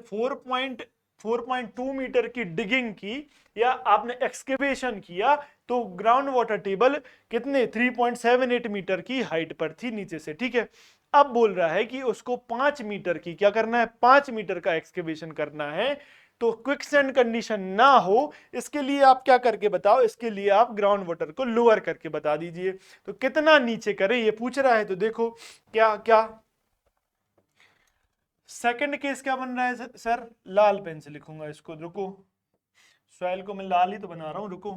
4.2 मीटर की डिगिंग की या आपने एक्सकेवेशन किया तो ग्राउंड वाटर टेबल कितने, 3.78 मीटर की हाइट पर थी नीचे से। ठीक है, अब बोल रहा है कि उसको 5 मीटर की क्या करना है, 5 मीटर का एक्सकेवेशन करना है तो क्विकसैंड कंडीशन ना हो, इसके लिए आप क्या करके बताओ, इसके लिए आप ग्राउंड वाटर को लोअर करके बता दीजिए। तो कितना नीचे करें ये पूछ रहा है, तो देखो क्या क्या सेकंड केस क्या बन रहा है सर, लाल पेन से लिखूंगा इसको, रुको, सॉइल को मैं लाल ही तो बना रहा हूं, रुको।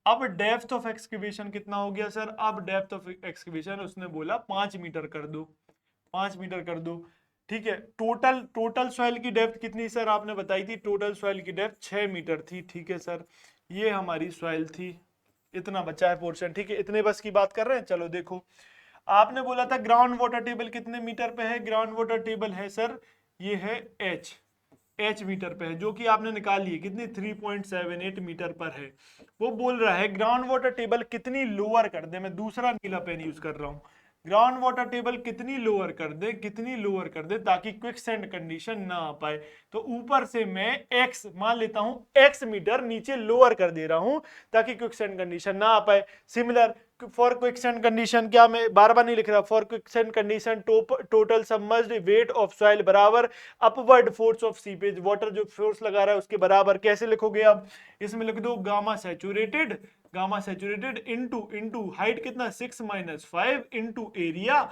अब डेप्थ ऑफ एक्सकवेशन कितना हो गया सर, अब डेप्थ ऑफ एक्सकवेशन उसने बोला 5 मीटर कर दो, 5 मीटर कर दो, ठीक है। टोटल टोटल सॉइल की डेप्थ कितनी सर आपने बताई थी, टोटल सॉइल की डेप्थ 6 मीटर थी, ठीक है सर। ये हमारी सॉइल थी, इतना बचा है पोर्शन, ठीक है, इतने बस की बात कर रहे हैं। चलो देखो, आपने बोला था ग्राउंड वाटर टेबल कितने मीटर पे है, ग्राउंड वाटर टेबल है सर, ये है एच मीटर पे है, जो कि आपने निकाल ली है कितनी, 3.78 मीटर पर है। वो बोल रहा है ग्राउंड वाटर टेबल कितनी लोअर कर दे, मैं दूसरा नीला पेन यूज कर रहा हूं, ग्राउंड वाटर टेबल कितनी लोअर कर दे, कितनी लोअर कर दे ताकि क्विक सैंड कंडीशन ना आ पाए। तो ऊपर से मैं x मान लेता हूं, x मीटर नीचे लोअर कर दे रहा हूं ताकि क्विक सैंड कंडीशन ना आ पाए। सिमिलर फॉर क्विकसैंड कंडीशन, क्या मैं बार बार नहीं लिख रहा, for quicksand condition total submerged weight of soil बराबर upward force of seepage, water जो फोर्स लगा रहा है उसके बराबर। कैसे लिखोगे आप, इसमें लिख दो गामा सैचुरेटेड इनटू हाइट कितना 6 - 5 into area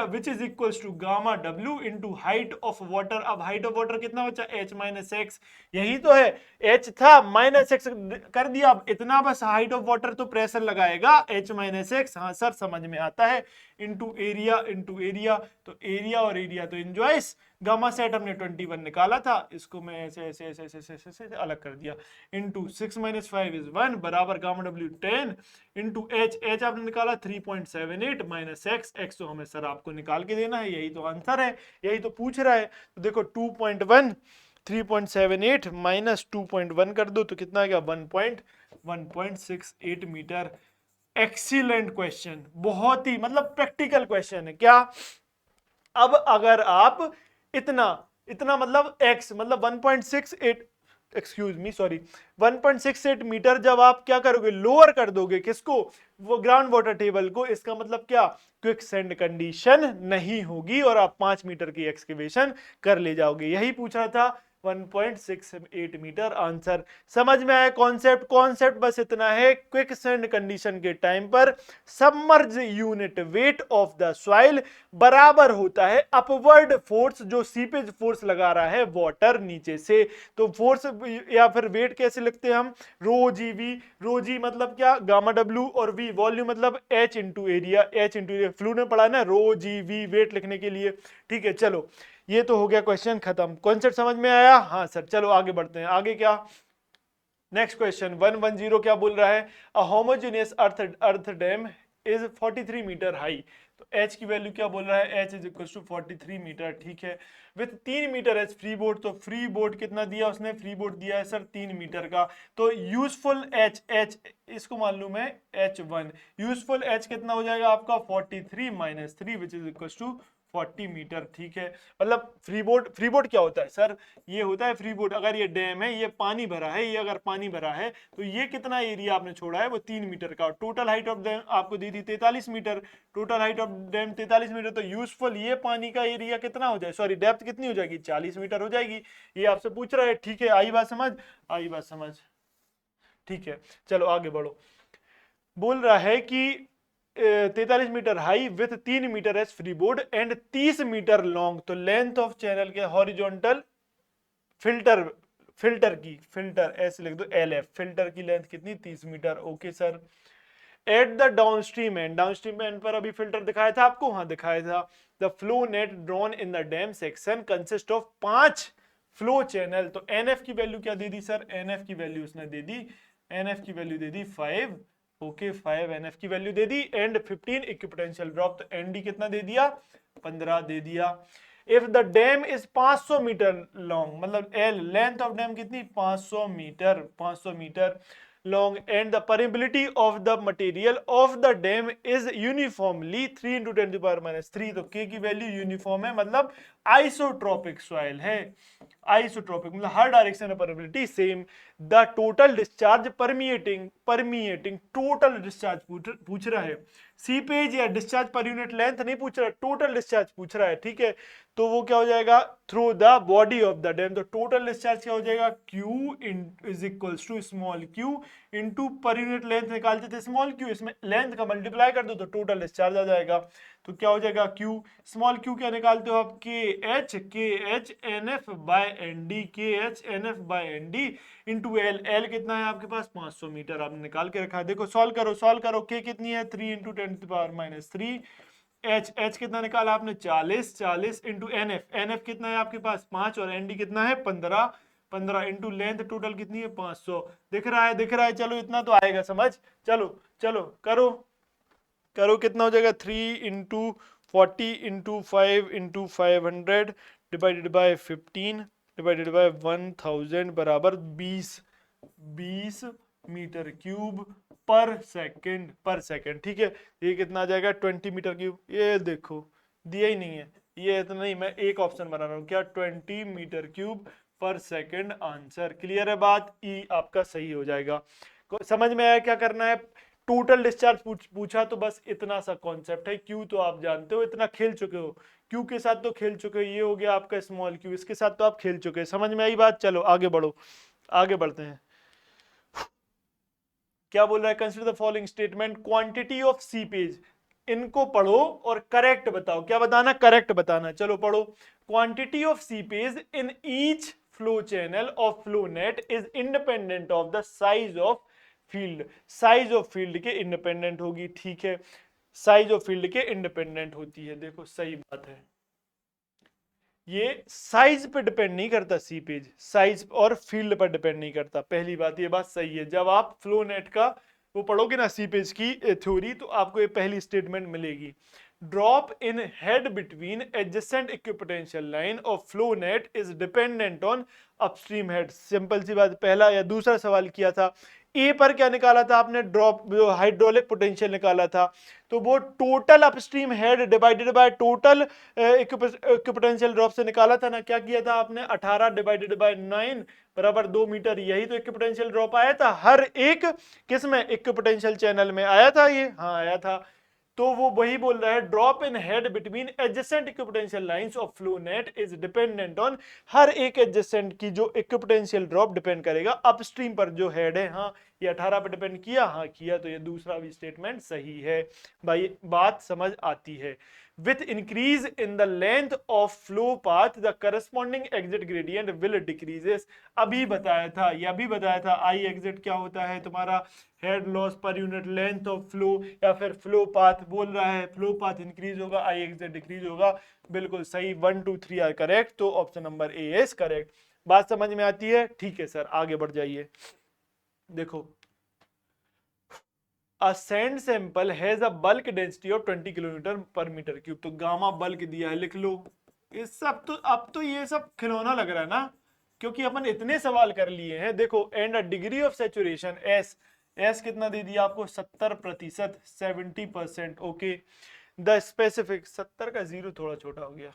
which is equals to gamma W into height of water. अब हाइट ऑफ वाटर कितना बचा, h - x, यही तो है, h था -x कर दिया, अब इतना बस हाइट ऑफ वाटर तो प्रेशर लगाएगा h - x, हाँ सर समझ में आता है, इनटू एरिया, तो एरिया और एरिया तो इंजॉयस, गामा सेट हमने 21 निकाला था, इसको मैं ऐसे अलग कर दिया, इनटू 6 - 5 इज 1 बराबर गामा डब्ल्यू 10 इनटू एच आपने निकाला 3.78 माइनस एक्स तो हमें सर आपको निकाल के देना है, यही तो आंसर है, यही तो पूछ रहा है। तो देखो 2.1 3.78 माइनस 2.1 कर दो तो कितना आ गया 1.68 मीटर। एक्सीलेंट क्वेश्चन, बहुत ही मतलब प्रैक्टिकल क्वेश्चन है क्या। अब अगर आप इतना इतना मतलब x मतलब 1.68 एक्सक्यूज मी सॉरी 1.68 मीटर जब आप क्या करोगे, लोअर कर दोगे किसको, वो ग्राउंड वाटर टेबल को, इसका मतलब क्या, क्विक सैंड कंडीशन नहीं होगी और आप 5 मीटर की एक्सकेवेशन कर ले जाओगे। यही पूछ रहा था, 1.68 मीटर आंसर। समझ में आया कॉन्सेप्ट, कॉन्सेप्ट बस इतना है, क्विक सैंड कंडीशन के टाइम पर submerge unit weight of the soil बराबर होता है अपवर्ड फोर्स, जो सीपेज फोर्स लगा रहा है वाटर नीचे से। तो फोर्स या फिर वेट कैसे लिखते हैं हम, रो जी वी, रो जी मतलब क्या, गामा डब्ल्यू, और वी वॉल्यूम मतलब एच इंटू एरिया, फ्लू ने पढ़ा ना, रो जी वी वेट लिखने के लिए, ठीक है। चलो ये तो हो गया क्वेश्चन खत्म, कॉन्सेप्ट समझ में आया, हाँ सर। चलो आगे बढ़ते हैं, आगे क्या, नेक्स्ट क्वेश्चन 110 क्या बोल रहा है, a homogeneous earth dam is 43 meter high. तो h की वैल्यू क्या बोल रहा है, h is equal to 43 meter, ठीक है, with 3 meter H free board. तो फ्री बोर्ड कितना दिया उसने, फ्री बोर्ड दिया है सर 3 मीटर का। तो यूजफुल h इसको मान लूं मैं h1, यूजफुल h कितना हो जाएगा आपका 43 minus 3 which is equal to 40 meter, ठीक है। मतलब फ्री बोर्ड क्या होता है सर, ये होता है फ्री बोर्ड, अगर ये डैम है, ये पानी भरा है, ये अगर पानी भरा है तो ये कितना एरिया आपने छोड़ा है वो 3 मीटर का। टोटल हाइट ऑफ डैम आपको दी थी 43 meter, total height of dam 43 meter, तो यूजफुल ये पानी का एरिया कितना हो जाए, सॉरी डेप्थ कितनी हो जाएगी, 40 मीटर हो जाएगी। ये आपसे पूछ रहा है, ठीक है, आई बात समझ, आई बात समझ, ठीक है। चलो आगे बढ़ो, बोल रहा है कि 43 meter high with 3 meter H free board and 30 meter long. तो लेंथ ऑफ चैनल के हॉरिजॉन्टल फिल्टर ऐसे लिख दो LF, फिल्टर की लेंथ कितनी 30 meter, okay sir. At the downstream end पर अभी फिल्टर दिखाया था आपको, हाँ दिखाया था। The flow net drawn in the dam section consist of 5 flow channel. तो NF की वैल्यू क्या दे दी सर, NF की वैल्यू उसने दे दी, NF की वैल्यू दे दी 5, ओके 5 NF की वैल्यू दे दी, एंड 15 इक्विपोटेंशियल ड्रॉप। तो ND कितना दे दिया, 15 दे दिया। If the dam is 500 meter long, मतलब L लेंथ ऑफ डैम कितनी 500 meter long, and the permeability of the material of the dam is uniformly 3 into 10⁻³ तो K की वैल्यू यूनिफॉर्म है, मतलब आइसोट्रोपिक सॉइल है, आइसोट्रोपिक मतलब हर डायरेक्शन में permeability same. The total discharge permeating total discharge पूछ रहा है, सीपेज या डिस्चार्ज पर यूनिट लेंथ नहीं पूछ रहा, टोटल डिस्चार्ज पूछ रहा है, ठीक है। तो वो क्या हो जाएगा, through the body of the dam, तो टोटल डिस्चार्ज क्या हो जाएगा, Q is equals to small q into per unit length निकालते थे स्मॉल q, इसमें लेंथ का मल्टीप्लाई कर दो तो टोटल डिस्चार्ज आ जाएगा। तो क्या हो जाएगा Q, स्मॉल q क्या निकालते हो आप, K H N F by N D, K H N F by N D into L, L कितना है आपके पास 500 मीटर, आपने निकाल के रखा है। देखो सॉल्व करो, के कितनी है 3 इंटू 10⁻³ एच कितना निकाला आपने 40, 40 इंटू एन एफ कितना है आपके पास 5 और एन डी कितना है 15, 15 इंटू लेंथ टोटल कितनी है 500, दिख रहा है, चलो इतना तो आएगा समझ। चलो चलो करो कितना हो जाएगा 3 into 40 into 5 into 500 divided by 15 divided by 1000 बराबर 20 मीटर क्यूब पर सेकंड, ठीक है। ये कितना आ जाएगा 20 मीटर क्यूब, ये देखो दिया ही नहीं है, ये इतना नहीं, मैं एक ऑप्शन बना रहा हूँ क्या, 20 metre cube per second answer. Clear है बात, ई आपका सही हो जाएगा। समझ में आया क्या करना है, टोटल डिस्चार्ज पूछा तो बस इतना सा कॉन्सेप्ट है। क्यू तो आप जानते हो, इतना खेल चुके हो, क्यू के साथ तो खेल चुके हो, ये हो गया आपका स्मॉल क्यू, इसके साथ तो आप खेल चुके हैं, समझ में आई बात। चलो आगे बढ़ो, आगे बढ़ते हैं। क्या बोल रहा है, consider the following statement, quantity of seepage, इनको पढ़ो और करेक्ट बताओ, क्या बताना, करेक्ट बताना। चलो पढ़ो, quantity of seepage in each flow channel of flow net is independent of the size of field, size of field के इंडिपेंडेंट होगी, ठीक है, साइज ऑफ फील्ड के इंडिपेंडेंट होती है। देखो सही बात है, ये साइज पे डिपेंड नहीं करता, सीपेज साइज और फील्ड पर डिपेंड नहीं करता, पहली बात, ये बात सही है। जब आप फ्लो नेट का वो पढ़ोगे ना सीपेज की थ्योरी, तो आपको ये पहली स्टेटमेंट मिलेगी, drop in head between adjacent equipotential line of flow net is dependent on upstream head. Simple सी बात, पहला या दूसरा सवाल किया था, ए पर क्या निकाला था आपने, ड्रॉप जो हाइड्रोलिक पोटेंशियल निकाला था, तो वो total upstream head divided by total equipotential drop से निकाला था ना। क्या किया था आपने, 18 डिवाइडेड बाय 9 बराबर 2 मीटर, यही तो इक्विपोटेंशियल ड्रॉप आया था हर एक किस में, इक्विपोटेंशियल चैनल में आया था ये, हाँ आया था। तो वो वही बोल रहा है, drop in head between adjacent equipotential lines of flow net is dependent on, हर एक एडजेसेंट की जो इक्विपोटेंशियल ड्रॉप डिपेंड करेगा अपस्ट्रीम पर जो हेड है। हाँ ये 18 पर डिपेंड किया, हाँ किया, तो ये दूसरा भी स्टेटमेंट सही है भाई, बात समझ आती है। with increase in the length of flow path the corresponding exit gradient will decreases, अभी बताया था, ये अभी बताया था, आई एग्जिट क्या होता है तुम्हारा, हेड लॉस पर यूनिट लेंथ ऑफ फ्लो, या फिर फ्लो पाथ बोल रहा है, फ्लो पाथ इंक्रीज होगा, आई एग्जिट डिक्रीज होगा, बिल्कुल सही, 1 2 3 आर करेक्ट, तो option number A is correct. बात समझ में आती है, ठीक है सर आगे बढ़ जाइए। देखो, a sand sample has a bulk density of 20 kilometre पर मीटर क्यूब, तो गामा बल्क दिया है, लिख लो। इस सब तो अब तो ये सब खिलौना लग रहा है ना, क्योंकि अपन इतने सवाल कर लिए हैं। देखो, and a degree of saturation S, S कितना दे दिया आपको 70%, 70%, ओके। द स्पेसिफिक, 70 का जीरो थोड़ा छोटा हो गया।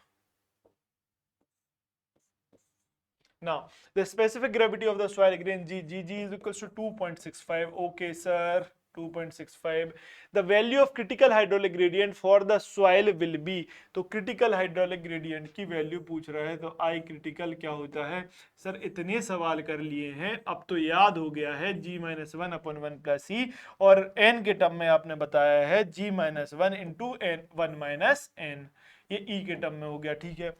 Now, the specific gravity of the soil grain G is equals to 2.65. Okay, sir. 2.65. The value of critical hydraulic gradient for the soil will be, तो critical hydraulic gradient की value पूछ रहा है, तो I critical क्या होता है sir, इतने सवाल कर लिए हैं, अब तो याद हो गया है, G-1/1 प्लस E, और N के टर्म में आपने बताया है G-1 इंटू N 1 - N, ये E के टर्म में हो गया, ठीक है।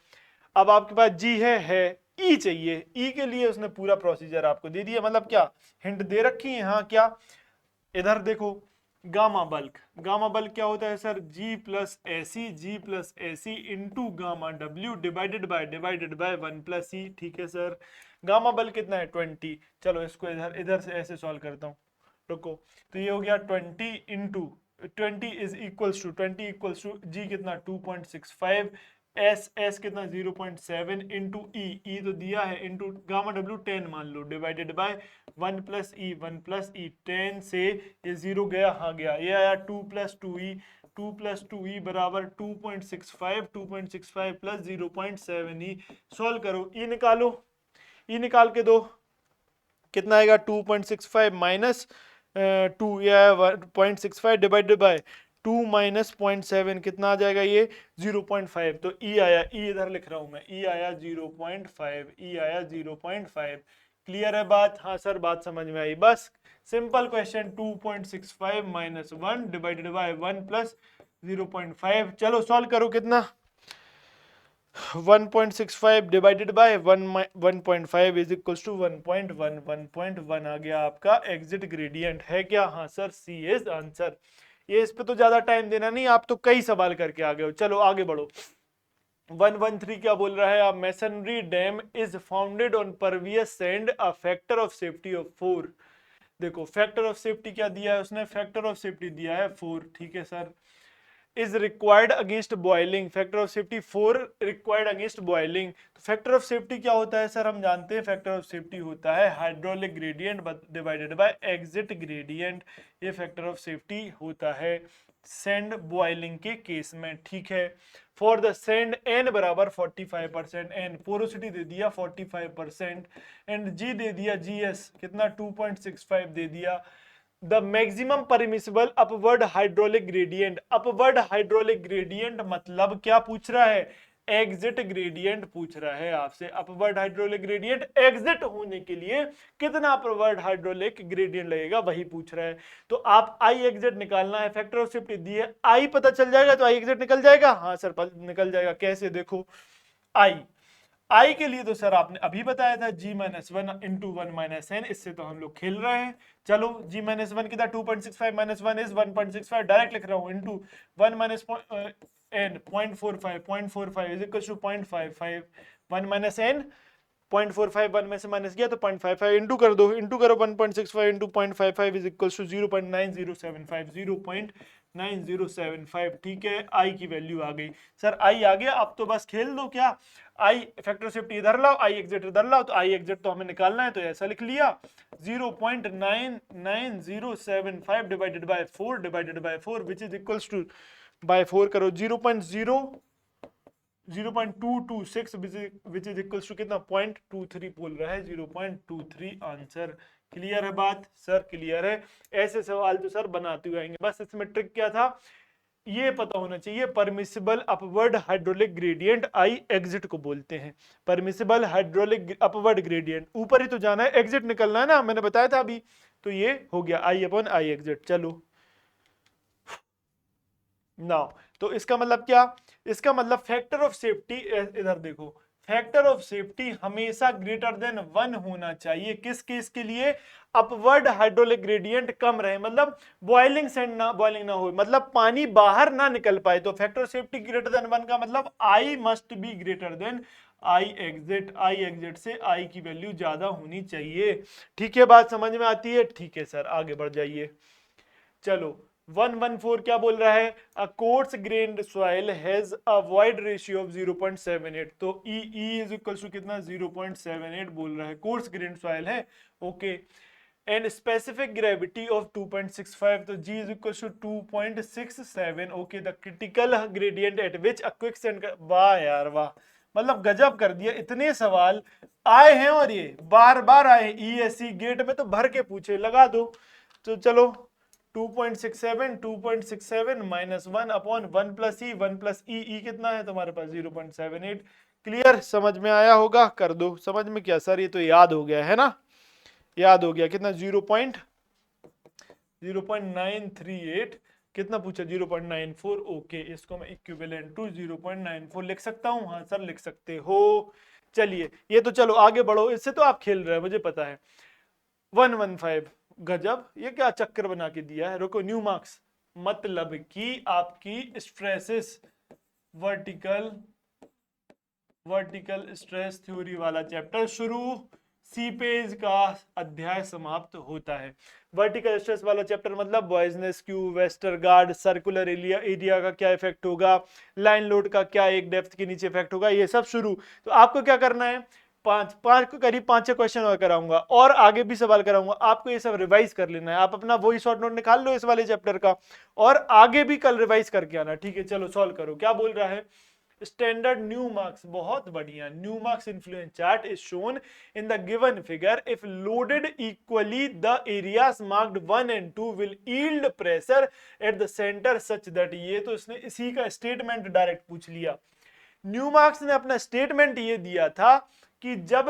अब आपके पास G है, E चाहिए, E के लिए उसने पूरा प्रोसीजर आपको दे दिया, मतलब क्या हिंट दे रखी है, हाँ क्या, इधर देखो, गामा बल्क क्या होता है sir, G plus AC into gamma W divided by 1 plus E, ठीक है सर। गामा बल्क कितना है 20, चलो इसको इधर से ऐसे सॉल्व करता हूँ, रुको, तो ये हो गया 20 into 20 is equals to G कितना 2.65, एस कितना 0.7 इंटू ई तो दिया है, इंटू गामा डब्ल्यू 10 मान लो, डिवाइडेड बाय 1 प्लस ई 10 से ये जीरो गया, हाँ गया, ये आया 2 प्लस 2ई बराबर 2.65 प्लस 0.7 ई, सॉल्व करो, ई निकालो, ई निकाल के दो, कितना आएगा 2.65 माइनस 2 या 1.65 डिवाइडेड बाय 2 माइनस 0.7 कितना आ जाएगा ये 0.5। तो ई आया, ई इधर लिख रहा हूं मैं, ई आया 0.5, ई आया 0.5। क्लियर है बात? हाँ सर बात समझ में आई। बस simple question, 2.65 minus 1 divided by 1 plus 0.5। चलो सॉल्व करो, कितना 1.65 divided by 1.5 is equals to 1.1। 1.1 आ गया आपका एग्जिट ग्रेडियंट, है क्या? हाँ सर, सी इज आंसर। ये इस पे तो ज्यादा टाइम देना नहीं, आप तो कई सवाल करके आ गए हो। चलो आगे बढ़ो। 113 क्या बोल रहा है? आप masonry dam is founded on pervious sand a factor of safety of 4। देखो फैक्टर ऑफ सेफ्टी क्या दिया है उसने, फैक्टर ऑफ सेफ्टी दिया है 4। ठीक है sir. Is required against boiling, factor of safety 4 required against boiling. तो फैक्टर ऑफ सेफ्टी क्या होता है सर? हम जानते हैं फैक्टर ऑफ सेफ्टी होता है hydraulic gradient divided by exit gradient. ये फैक्टर ऑफ सेफ्टी होता है सैंड बॉइलिंग के केस में। ठीक है। फॉर द सैंड एन बराबर 45%, एन पोरोसिटी दे दिया 45% एंड जी दे दिया जीएस कितना 2.65 दे दिया। The maximum permissible upward hydraulic gradient, upward hydraulic gradient मतलब क्या पूछ रहा है? एग्जिट ग्रेडियंट पूछ रहा है आपसे। अपवर्ड हाइड्रोलिक ग्रेडियंट एग्जिट होने के लिए कितना अपवर्ड हाइड्रोलिक ग्रेडियंट लगेगा वही पूछ रहा है। तो आप आई एग्जिट निकालना है, फैक्टर ऑफ सेफ्टी दी है, आई पता चल जाएगा तो आई एग्जिट निकल जाएगा। हाँ सर निकल जाएगा। कैसे? देखो आई के लिए तो सर आपने अभी बताया था g minus 1 into 1 minus N, इससे तो हम लोग खेल रहे हैं। चलो g माइनस 1 कितना 2.65 माइनस 1 इज 1.65, डायरेक्ट लिख रहा हूं into 1 minus N 0.45 is equal to 0.55 1 minus N 0.45 1 में से माइनस किया तो 0.55 इंटू कर दो, इंटू करो 1.65 इंटू 0.55 इज इक्वल टू 0.9075 0.9075। ठीक है, आई की वैल्यू आ गई सर, आई आ गया। अब तो बस खेल दो। क्या आई फैक्टर सेफ्टी इधर लाओ, आई एग्जिट इधर लाओ, तो आई एग्जिट तो हमें निकालना है तो ऐसा लिख लिया 0.99075 divided by 4 divided by 4 which is equals to by 4 करो 0.226 विच इज इक्वल्स टू कितना 0.23 बोल रहा है 0.23 आंसर। क्लियर है बात? सर क्लियर है। ऐसे सवाल तो सर बनाते हुए आएंगे। बस इसमें ट्रिक क्या था ये पता होना चाहिए। परमिसिबल अपवर्ड हाइड्रोलिक ग्रेडियंट आई एग्जिट को बोलते हैं। परमिसिबल हाइड्रोलिक अपवर्ड ग्रेडियंट ऊपर ही तो जाना है, एग्जिट निकलना है ना, मैंने बताया था अभी। तो ये हो गया आई अपॉन आई एग्जिट। चलो नाउ तो इसका मतलब क्या? इसका मतलब फैक्टर ऑफ सेफ्टी इधर देखो, फैक्टर ऑफ सेफ्टी हमेशा ग्रेटर देन 1 होना चाहिए। किस केस के लिए? अपवर्ड हाइड्रोलिक ग्रेडियंट कम रहे, मतलब बॉइलिंग ना हो, मतलब पानी बाहर ना निकल पाए। तो factor of safety greater than 1 का मतलब I must be greater than I exit. I exit से आई की वैल्यू ज्यादा होनी चाहिए। ठीक है, बात समझ में आती है? ठीक है सर, आगे बढ़ जाइए। चलो 114 क्या बोल रहा है? A course grained soil has a void ratio of 0.78। तो ई इज इक्वल टू कितना 0.78 बोल रहा है। कोर्स ग्रेन्ड सॉइल है, okay. And specific gravity of 2.65, तो g is equal to 2.67, okay. The critical gradient at which a quicksand, वाह यार वाह, मतलब गजब कर दिया। इतने सवाल आए हैं और ये बार बार आए। ईएससी गेट में तो भर के पूछे, लगा दो। तो चलो 2.67 माइनस 1 अपॉन 1 प्लस ई, 1 प्लस ई कितना है तुम्हारे पास 0.78। क्लियर? समझ में आया होगा, कर दो। समझ में क्या सर, ये तो याद हो गया है ना, याद हो गया। कितना 0.938, कितना पूछा 0.94, ओके। इसको मैं इक्विवेलेंट टू 0.94 लिख सकता हूं? हाँ सर लिख सकते हो। चलिए ये तो चलो आगे बढ़ो, इससे तो आप खेल रहे हैं मुझे पता है। 115, गजब, ये क्या चक्कर बना के दिया है। रुको, न्यू मार्क्स मतलब कि आपकी स्ट्रेसेस वर्टिकल स्ट्रेस थ्योरी वाला चैप्टर शुरू, सी पेज का अध्याय समाप्त होता है। वर्टिकल स्ट्रेस वाला चैप्टर मतलब बॉयजनेस क्यूब, वेस्टरगार्ड, सर्कुलर एरिया का क्या इफेक्ट होगा, लाइन लोड का क्या एक डेप्थ के नीचे इफेक्ट होगा, ये सब शुरू। तो आपको क्या करना है, पांच को करीब 5-6 क्वेश्चन और कराऊंगा और आगे भी सवाल कराऊंगा। आपको ये सब रिवाइज कर लेना है। आप अपना वही शॉर्ट नोट निकाल लो इस वाले चैप्टर का और आगे भी कल रिवाइज करके आना। ठीक है, चलो सॉल्व करो। क्या बोल रहा है? स्टैंडर्ड न्यू मार्क्स, बहुत बढ़िया। New marks influence chart is shown in the given figure if loaded equally the areas marked 1 and 2 will yield pressure at the centre such that, ये तो इसने इसी का स्टेटमेंट डायरेक्ट पूछ लिया। न्यू मार्क्स ने अपना स्टेटमेंट ये दिया था कि जब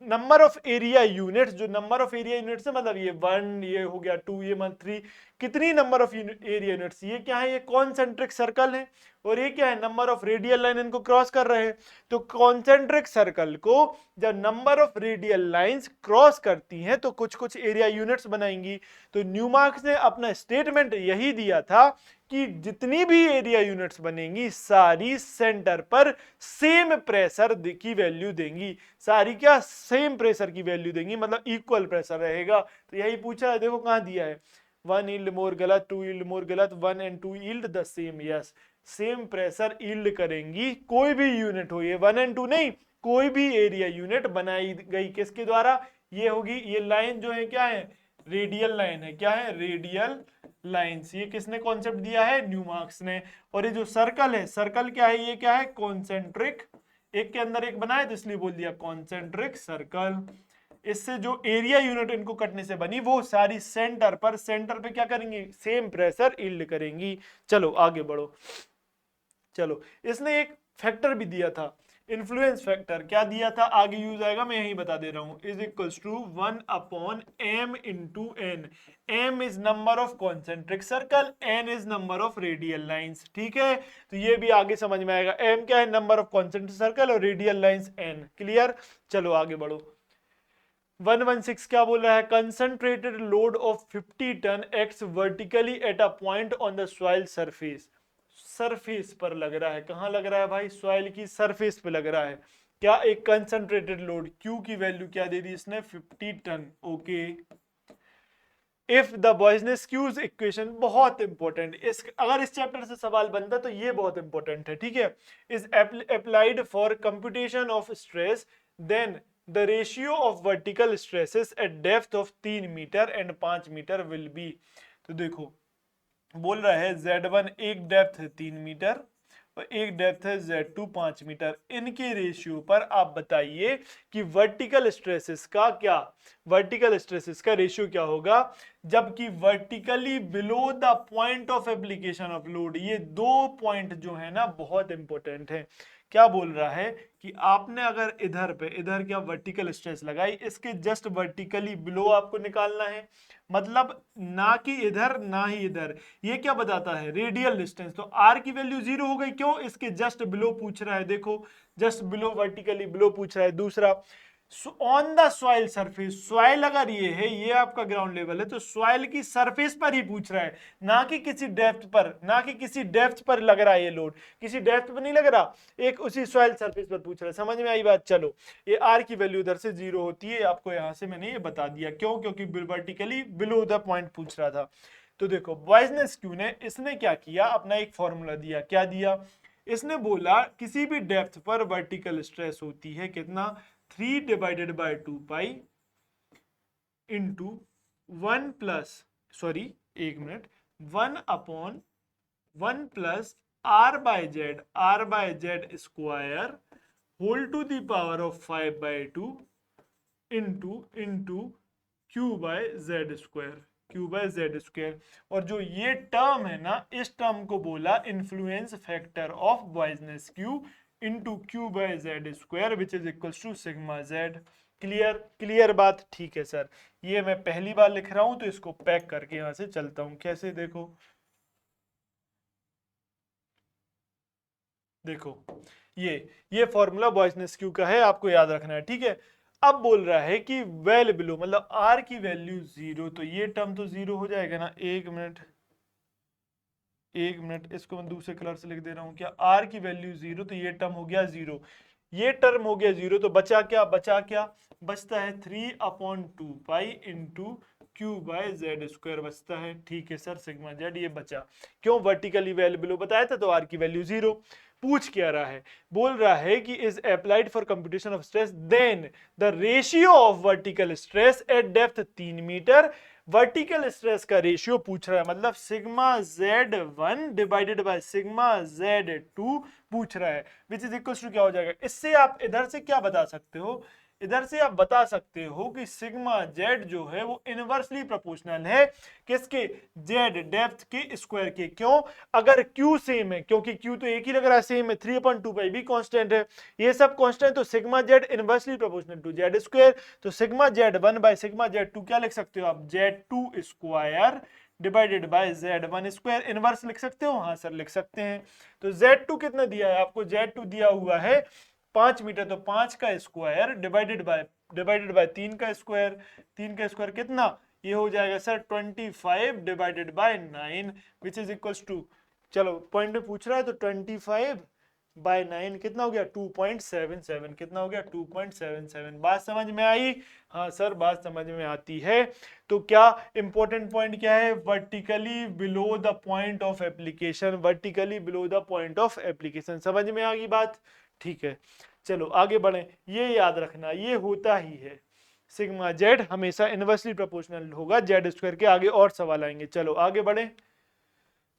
नंबर ऑफ एरिया यूनिट्स, जो नंबर ऑफ एरिया यूनिट्स है मतलब ये 1, ये हो गया 2, ये 3, कितनी नंबर ऑफ एरिया यूनिट्स, ये क्या है, ये कॉन्सेंट्रिक सर्कल है, और ये क्या है, नंबर ऑफ रेडियल लाइन इनको क्रॉस कर रहे हैं। तो कॉन्सेंट्रिक सर्कल को जब number of radial lines cross करती हैं तो कुछ कुछ एरिया यूनिट्स बनाएंगी। तो न्यू मार्क्स ने अपना स्टेटमेंट यही दिया था कि जितनी भी एरिया यूनिट्स बनेंगी सारी सेंटर पर सेम प्रेशर की वैल्यू देंगी, सारी क्या, सेम प्रेशर की वैल्यू देंगी, मतलब इक्वल प्रेशर रहेगा। तो यही पूछा है, देखो कहां दिया है, 1 यील्ड मोर गलत, 2 यील्ड मोर गलत, 1 and 2 yield the same, yes, same pressure yield करेंगी कोई भी यूनिट हो, ये 1 and 2 नहीं, कोई भी एरिया यूनिट बनाई गई किसके द्वारा, ये होगी, ये लाइन जो है क्या है, रेडियल लाइन है, क्या है, रेडियल लाइंस। ये किसने कॉन्सेप्ट दिया है, न्यू मार्क्स ने। और ये जो सर्कल है, सर्कल क्या है, ये क्या है, कॉन्सेंट्रिक, एक के अंदर एक बनाए तो इसलिए बोल दिया कॉन्सेंट्रिक सर्कल। इससे जो एरिया यूनिट इनको कटने से बनी वो सारी सेंटर पे क्या करेंगी, सेम प्रेशर यील्ड करेंगी। चलो आगे बढ़ो। चलो इसने एक फैक्टर भी दिया था, इन्फ्लुएंस फैक्टर, क्या दिया था, आगे यूज आएगा, मैं यही बता दे रहा हूं, is equals to 1/m into n। m is number of concentric circle, n is number of radial lines, ठीक है। तो ये भी आगे समझ में आएगा, m क्या है, नंबर ऑफ कॉन्सेंट्रिक सर्कल, और रेडियल लाइंस n, क्लियर। चलो आगे बढ़ो। 116 क्या बोल रहा है, concentrated load of 50 ton acts vertically at a point on the soil surface. Surface पर लग रहा है, कहां लग रहा है भाई, सॉइल की सरफेस पे लग रहा है। क्या, एक कंसंट्रेटेड लोड, Q की वैल्यू क्या दे दी इसने, 50 ton, okay. If the Boussinesq's equation, बहुत इंपॉर्टेंट, इस अगर इस चैप्टर से सवाल बनता तो ये बहुत इंपॉर्टेंट है, ठीक है। Is applied for computation of stress, then the ratio of vertical stresses at depth of 3 meter and 5 meter will be. तो देखो बोल रहा है Z1 एक डेप्थ है 3 मीटर और एक डेप्थ है Z2 5 मीटर, इनके रेशियो पर आप बताइए कि वर्टिकल स्ट्रेसेस का क्या, वर्टिकल स्ट्रेसेस का रेशियो क्या होगा, जबकि vertically below the point of application of load. ये दो पॉइंट जो है ना बहुत इंपॉर्टेंट है। क्या बोल रहा है कि आपने अगर इधर पे, इधर क्या वर्टिकल स्ट्रेस लगाई, इसके जस्ट वर्टिकली बिलो आपको निकालना है, मतलब ना कि इधर ना ही इधर। ये क्या बताता है, रेडियल डिस्टेंस। तो r की वैल्यू 0 हो गई, क्यों, इसके जस्ट बिलो पूछ रहा है, देखो जस्ट बिलो, वर्टिकली बिलो पूछ रहा है। दूसरा, on the soil surface, soil अगर ये है, ये आपका ग्राउंड लेवल है, तो सॉइल की सरफेस पर ही पूछ रहा है, ना कि किसी डेप्थ पर, ना कि किसी डेप्थ पर लग रहा है ये लोड, किसी डेप्थ पर नहीं लग रहा, एक उसी सॉइल सरफेस पर पूछ रहा है। समझ में आई बात। चलो ये आर की वैल्यू उधर से 0 होती है, आपको यहां से मैंने ये बता दिया, क्यों, क्योंकि वर्टिकली बिलो द पॉइंट पूछ रहा था। तो देखो बॉयजनेस क्यू ने, इसने क्या किया, अपना एक फॉर्मूला दिया, क्या दिया, इसने बोला किसी भी डेप्थ पर वर्टिकल स्ट्रेस होती है कितना, 3 divided by 2 pi into 1 plus, sorry एक मिनट, 1/1 plus r by Z square whole to the power of 5/2 into Q by Z square, Q by Z square. और जो ये टर्म है ना, इस टर्म को बोला influence factor of Boussinesq Q into Q by Z square which is equal to sigma Z. Clear, clear बात, ठीक है सर। ये मैं पहली बार लिख रहा हूं तो इसको पैक करके यहां से चलता हूं, कैसे, देखो देखो ये फॉर्मूला बॉयजनेस क्यू का है, आपको याद रखना है, ठीक है। अब बोल रहा है कि वेल बिलो, मतलब r की वैल्यू 0, तो ये टर्म तो 0 हो जाएगा ना, एक मिनट इसको मैं दूसरे कलर से लिख दे रहा हूं, क्या r की वैल्यू 0, तो ये टर्म हो गया 0, ये टर्म हो गया 0, तो बचा क्या, बचता है 3/2 pi into Q by Z square बचता है, ठीक है सर, सिग्मा जेड ये बचा। क्यों, वर्टिकली वैल्यू बिलो बताया था तो r की वैल्यू 0। पूछ क्या रहा है, बोल रहा है कि is applied for computation of stress, then the ratio of vertical stress at depth 3 meter vertical stress का रेशियो पूछ रहा है, मतलब sigma Z1 divided by sigma Z2 पूछ रहा है, विच इज इक्वल टू क्या हो जाएगा। इससे आप इधर से क्या बता सकते हो, इधर से आप बता सकते हो कि सिग्मा Z जो है वो इनवर्सली प्रोपोर्शनल है किसके, Z डेप्थ के स्क्वायर के। क्यों, अगर Q सेम है, क्योंकि Q तो एक ही लग रहा है, सेम है, 3/2 भी कांस्टेंट है, ये सब कांस्टेंट, तो sigma Z inversely proportional to Z square. तो sigma Z1 by sigma Z2 क्या लिख सकते हो आप, Z2 square divided by Z1 square. Inverse लिख सकते हो, हाँ सर लिख सकते हैं। तो Z2 कितना दिया है आपको, Z2 दिया हुआ है 5 मीटर, तो 5 का स्क्वायर डिवाइडेड बाय 3 का स्क्वायर। 3 का स्क्वायर कितना, ये हो जाएगा sir 25 divided by 9 which is equals to, चलो पॉइंट में पूछ रहा है तो 25 बाय 9 कितना हो गया 2.77, कितना हो गया 2.77। बात समझ में आई, हाँ सर बात समझ में आती है। तो क्या इंपॉर्टेंट पॉइंट क्या है, vertically below the point of application, vertically below the point of application, समझ में आ गई बात, ठीक है। चलो आगे बढ़े, ये याद रखना ये होता ही है, सिग्मा जेड हमेशा इनवर्सली प्रोपोर्शनल होगा जेड स्क्वायर के। आगे और सवाल आएंगे, चलो आगे बढ़े।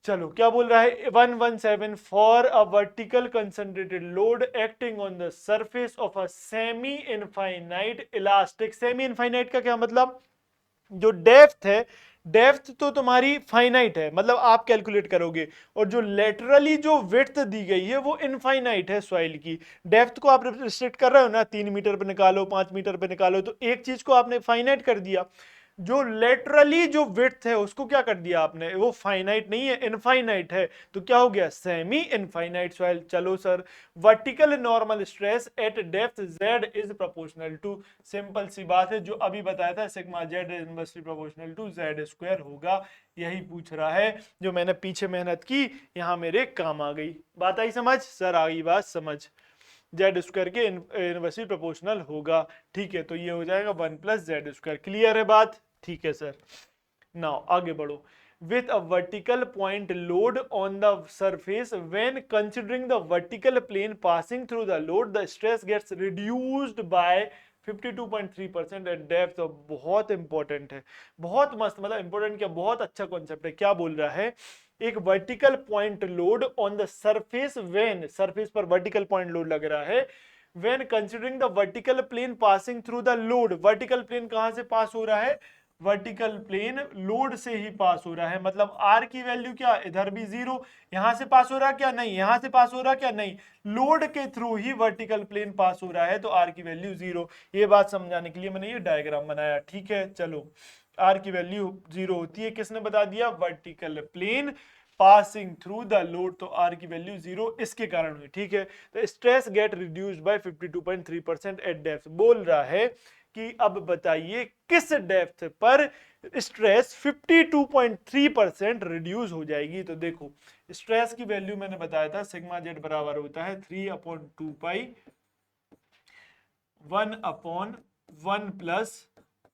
चलो क्या बोल रहा है, 117 for a vertical concentrated load acting on the surface of a semi infinite elastic. Semi infinite का क्या मतलब, जो डेप्थ है, डेप्थ तो तुम्हारी फाइनाइट है, मतलब आप कैलकुलेट करोगे, और जो लेटरली जो विड्थ दी गई है वो इनफाइनाइट है सॉइल की। डेप्थ को आप रिस्ट्रिक्ट कर रहे हो ना, 3 मीटर पे निकालो, 5 मीटर पे निकालो, तो एक चीज को आपने फाइनाइट कर दिया, जो लेटरली जो विड्थ है उसको क्या कर दिया आपने, वो फाइनाइट नहीं है, इनफाइनाइट है, तो क्या हो गया सेमी इनफाइनाइट सॉइल। चलो sir, vertical normal stress at depth z is proportional to, simple सी बात है, जो अभी बताया था sigma z inversely proportional to z square होगा, यही पूछ रहा है, जो मैंने पीछे मेहनत की यहाँ मेरे काम आ गई। बात आई समझ, सर आ गई बात समझ, जेड स्क्वायर के इनवर्सली प्रोपोर्शनल होगा, ठीक है। तो ये हो जाएगा 1 + z², क्लियर है बात, ठीक है सर। नाउ आगे बढ़ो, with a vertical point load on the surface when considering the vertical plane passing through the load the stress gets reduced by 52.3% at depth। बहुत इंपॉर्टेंट है, बहुत मस्त, मतलब इंपॉर्टेंट क्या, बहुत अच्छा कॉन्सेप्ट है। क्या बोल रहा है, एक vertical point load on the surface, when surface पर वर्टिकल पॉइंट लोड लग रहा है, when considering the vertical plane passing through the load. Vertical plane कहां से पास हो रहा है, वर्टिकल प्लेन लोड से ही पास हो रहा है, मतलब आर की वैल्यू क्या, इधर भी 0, यहां से पास हो रहा क्या, नहीं, यहां से पास हो रहा क्या, नहीं, लोड के थ्रू ही वर्टिकल प्लेन पास हो रहा है, तो आर की वैल्यू 0। ये बात समझाने के लिए मैंने ये डायग्राम बनाया, ठीक है। चलो आर की वैल्यू 0 होती है, किसने बता दिया, vertical plane passing through the load, तो आर की वैल्यू 0 इसके कारण हुई, ठीक है। तो stress get reduced by 52.3% at depth. बोल रहा है कि अब बताइए किस डेप्थ पर स्ट्रेस 52.3% रिड्यूस हो जाएगी। तो देखो स्ट्रेस की वैल्यू मैंने बताया था, सिग्मा जेड बराबर होता है 3/2 pi 1/1 plus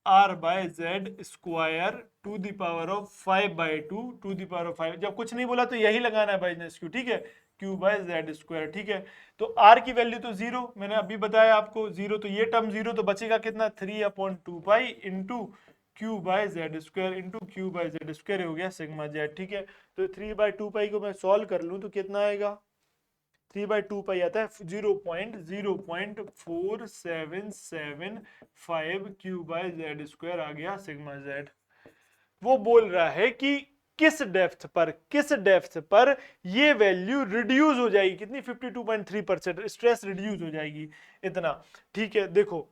r by Z square to the power of 5/2 to the power of 5। जब कुछ नहीं बोला तो यही लगाना है बाइजनेस क्यू, ठीक है, क्यू बाय जेड स्क्वायर, ठीक है। तो r की वैल्यू तो 0, मैंने अभी बताया आपको 0, तो ये टर्म 0, तो बचेगा कितना 3/2 pi into Q by Z square into Q by Z square हो गया सिग्मा जेड, ठीक है। तो 3/2 पाई को मैं सॉल्व कर लूं तो कितना आएगा, 3/2 पाई आता है 0.04775 क्यू बाय जेड स्क्वायर आ गया सिग्मा जेड। वो बोल रहा है कि किस डेप्थ पर ये वैल्यू रिड्यूस हो जाएगी, कितनी 52.3% स्ट्रेस रिड्यूस हो जाएगी इतना, ठीक है। देखो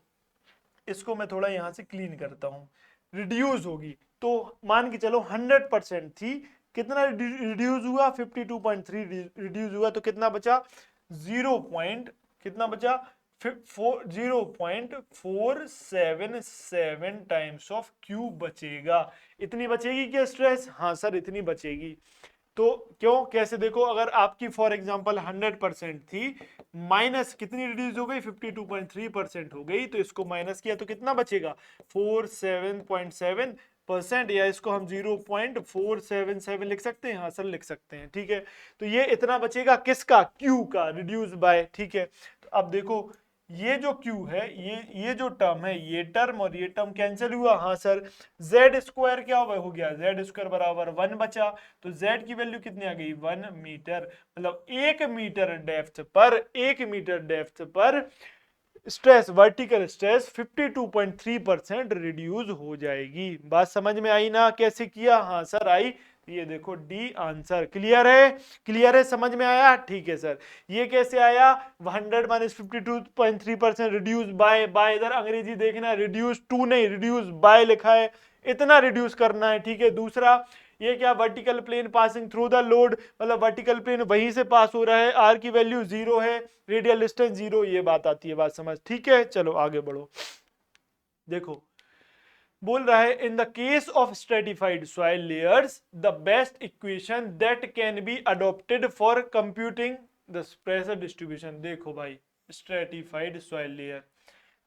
इसको मैं थोड़ा यहां से क्लीन करता हूं, रिड्यूस होगी तो मान के चलो 100% थी, कितना रिड्यूस हुआ 52.3 रिड्यूस हुआ, तो कितना बचा 0. कितना बचा 0.477 टाइम्स ऑफ क्यू बचेगा। इतनी बचेगी क्या स्ट्रेस, हाँ सर इतनी बचेगी। तो क्यों, कैसे, देखो अगर आपकी फॉर एग्जांपल 100% थी, माइनस कितनी रिड्यूस हो गई 52.3% हो गई, तो इसको माइनस किया तो कितना बचेगा 47.7%, या इसको हम 0.477 लिख सकते हैं, हाँ सर लिख सकते हैं, ठीक है। तो ये इतना बचेगा किसका, क्यू का, रिड्यूस बाय, ठीक है। तो अब देखो ये जो Q है, ये जो टर्म है, ये टर्म और ये टर्म कैंसिल हुआ। हाँ सर, Z स्क्वायर क्या हो गया, Z स्क्वायर बराबर 1 बचा। तो Z की वैल्यू कितनी आ गई, 1 मीटर। मतलब 1 मीटर डेप्थ पर, 1 मीटर डेप्थ पर स्ट्रेस, वर्टिकल स्ट्रेस 52.3% रिड्यूस हो जाएगी। बात समझ में आई ना, कैसे किया? हाँ सर आई। ये देखो डी आंसर। क्लियर है? क्लियर है, समझ में आया? ठीक है सर। ये कैसे आया? 100 माइनस 52.3% रिड्यूस बाय, बाय इधर अंग्रेजी देखना, रिड्यूस टू नहीं, रिड्यूस बाय लिखा है, इतना रिड्यूस करना है। ठीक है। दूसरा, ये क्या, vertical plane passing through the load, मतलब वर्टिकल प्लेन वहीं से पास हो रहा है, आर की वैल्यू 0 है, रेडियल डिस्टेंस 0, ये बात आती है। बात समझ? ठीक है, चलो आगे बढ़ो। देखो बोल रहा है, in the case of stratified soil layers the best equation that can be adopted for computing the pressure distribution. देखो भाई, स्ट्रेटिफाइड सॉइल लेयर,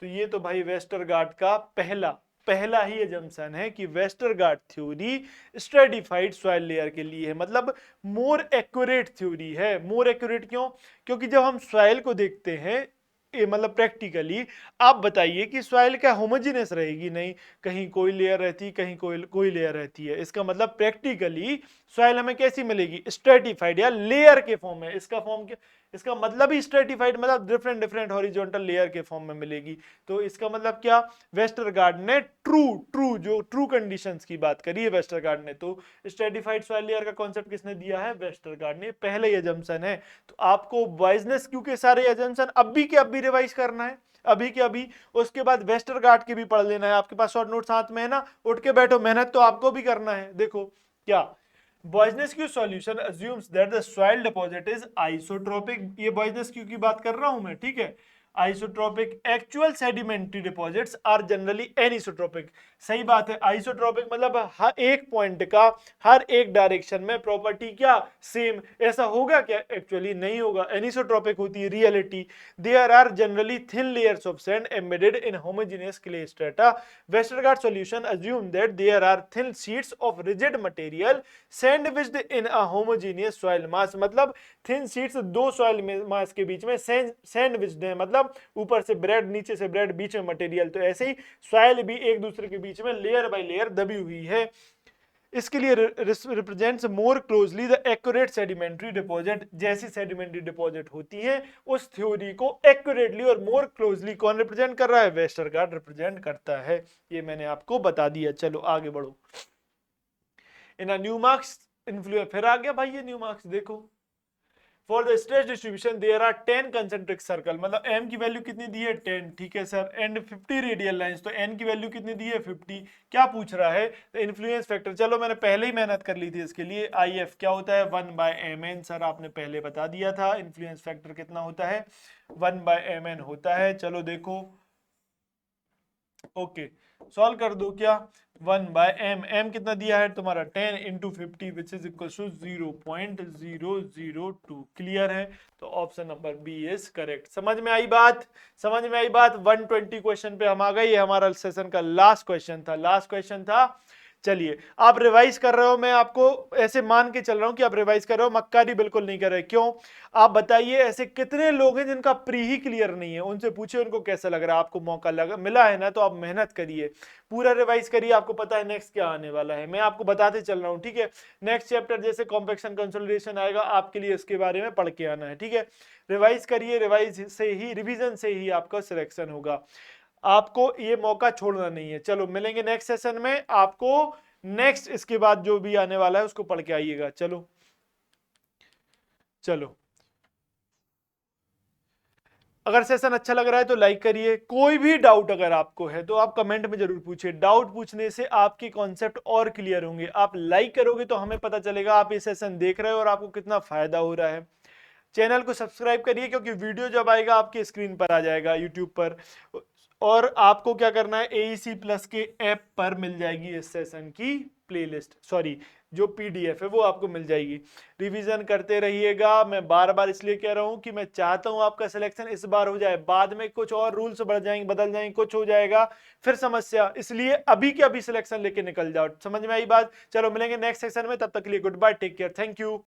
तो ये तो भाई वेस्टरगार्ड का पहला ही एजम्पशन है कि Westergaard theory stratified soil layer के लिए है, मतलब मोर एक्यूरेट थ्योरी है। मोर एक्यूरेट क्यों? क्योंकि जब हम सॉइल को देखते हैं, मतलब प्रैक्टिकली आप बताइए कि सॉइल क्या होमोजेनियस रहेगी? नहीं, कहीं कोई लेयर रहती, कहीं कोई लेयर रहती है। इसका मतलब प्रैक्टिकली सॉइल हमें कैसी मिलेगी? स्ट्रेटिफाइड या लेयर के फॉर्म में। इसका फॉर्म क्या, इसका मतलब ही स्ट्रेटिफाइड मतलब डिफरेंट डिफरेंट हॉरिजॉन्टल लेयर के फॉर्म में मिलेगी। तो इसका मतलब क्या, वेस्टरगार्ड ने ट्रू कंडीशंस की बात करी है वेस्टरगार्ड ने। तो स्ट्रेटिफाइड सॉइल लेयर का कॉन्सेप्ट किसने दिया है? वेस्टरगार्ड ने। पहले ही एजम्पशन है। तो आपको बॉयजनेस क्यू के सारे एजम्पशन अभी के अभी रिवाइज करना है, अभी के अभी। उसके बाद वेस्टरगार्ड के भी पढ़ लेना है। आपके पास शॉर्ट नोट साथ में है ना, उठ के बैठो, मेहनत तो आपको भी करना है। देखो क्या, Boynescu solution assumes that the soil deposit is isotropic। ये Boynescu की बात कर रहा हूं मैं, ठीक है। Isotropic, actual sedimentary deposits are generally anisotropic. सही बात है, आइसोट्रोपिक मतलब हर एक पॉइंट का हर एक डायरेक्शन में प्रॉपर्टी क्या, सेम। ऐसा होगा क्या? एक्चुअली नहीं होगा, एनिसोट्रोपिक होती है reality. There are generally thin layers of sand embedded in homogeneous clay strata. Westergaard solution assume that there are thin sheets of rigid material sandwiched in a homogeneous soil mass। मतलब thin sheets दो soil मास के बीच में sandwiched है, मतलब ऊपर से bread, नीचे से ब्रेड, बीच में मटेरियल। तो ऐसे ही सॉइल भी एक दूसरे के बीच में लेयर बाय लेयर दबी हुई है। इसके लिए represents more closely the accurate sedimentary deposit. जैसी सेडिमेंट्री डिपॉजिट होती है, उस थ्योरी को एक्यूरेटली और मोर क्लोजली कौन रिप्रेजेंट कर रहा है? वेस्टरगार्ड रिप्रेजेंट करता है। ये मैंने आपको बता दिया। चलो आगे बढ़ो। इन न्यू मार्क्स इन्फ्लुएंस, फिर आ गया भाई ये न्यू मार्क्स। देखो, for the stress distribution there are 10 concentric circle, मतलब m की वैल्यू कितनी दी है? 10, ठीक है सर। एंड 50 रेडियल लाइंस, तो n की वैल्यू कितनी दी है? 50। क्या पूछ रहा है? तो इन्फ्लुएंस फैक्टर, चलो मैंने पहले ही मेहनत कर ली थी इसके लिए। IF क्या होता है? 1/mn। सर आपने पहले बता दिया था। इन्फ्लुएंस फैक्टर कितना होता है? 1/mn होता है। चलो देखो, ओके सॉल्व कर दो। क्या 1/m, m कितना दिया है तुम्हारा? 10 into 50 which is equal to 0.002। Clear है? तो option number B is correct. समझ में आई बात? समझ में आई बात? 120 क्वेश्चन पे हम आ गए। ये हमारा सेशन का लास्ट क्वेश्चन था। चलिए, आप रिवाइज कर रहे हो, मैं आपको ऐसे मान के चल रहा हूं कि आप रिवाइज कर रहे हो, मक्कारी बिल्कुल नहीं कर रहे। क्यों? आप बताइए, ऐसे कितने लोग हैं जिनका प्री ही क्लियर नहीं है? उनसे पूछिए उनको कैसा लग रहा है। आपको मौका लगा मिला है ना, तो आप मेहनत करिए, पूरा रिवाइज करिए। आपको पता है नेक्स्ट क्या आने वाला है, मैं आपको बताते चल रहा हूं, ठीक है। नेक्स्ट चैप्टर जैसे कॉम्पैक्शन कंसोलिडेशन आएगा, आपके लिए इसके बारे में पढ़ के आना है, ठीक है। रिवाइज करिए, रिवाइज से ही, रिविजन से ही आपका सिलेक्शन होगा। आपको ये मौका छोड़ना नहीं है। चलो मिलेंगे नेक्स्ट सेशन में। आपको नेक्स्ट इसके बाद जो भी आने वाला है उसको पढ़ के आइएगा। चलो चलो, अगर सेशन अच्छा लग रहा है तो लाइक करिए। कोई भी डाउट अगर आपको है तो आप कमेंट में जरूर पूछिए। डाउट पूछने से आपके कॉन्सेप्ट और क्लियर होंगे। आप लाइक करोगे तो हमें पता चलेगा आप ये सेशन देख रहे हो और आपको कितना फायदा हो रहा है। चैनल को सब्सक्राइब करिए, क्योंकि वीडियो जब आएगा आपके स्क्रीन पर आ जाएगा यूट्यूब पर। और आपको क्या करना है, AEC प्लस के ऐप पर मिल जाएगी इस सेशन की प्लेलिस्ट, सॉरी जो PDF है वो आपको मिल जाएगी। रिवीजन करते रहिएगा। मैं बार बार इसलिए कह रहा हूं कि मैं चाहता हूं आपका सिलेक्शन इस बार हो जाए। बाद में कुछ और रूल्स बढ़ जाएंगे, बदल जाएंगे, कुछ हो जाएगा, फिर समस्या। इसलिए अभी के अभी सिलेक्शन लेके निकल जाओ। समझ में आई बात? चलो मिलेंगे नेक्स्ट सेशन में, तब तक के लिए goodbye, take care, thank you.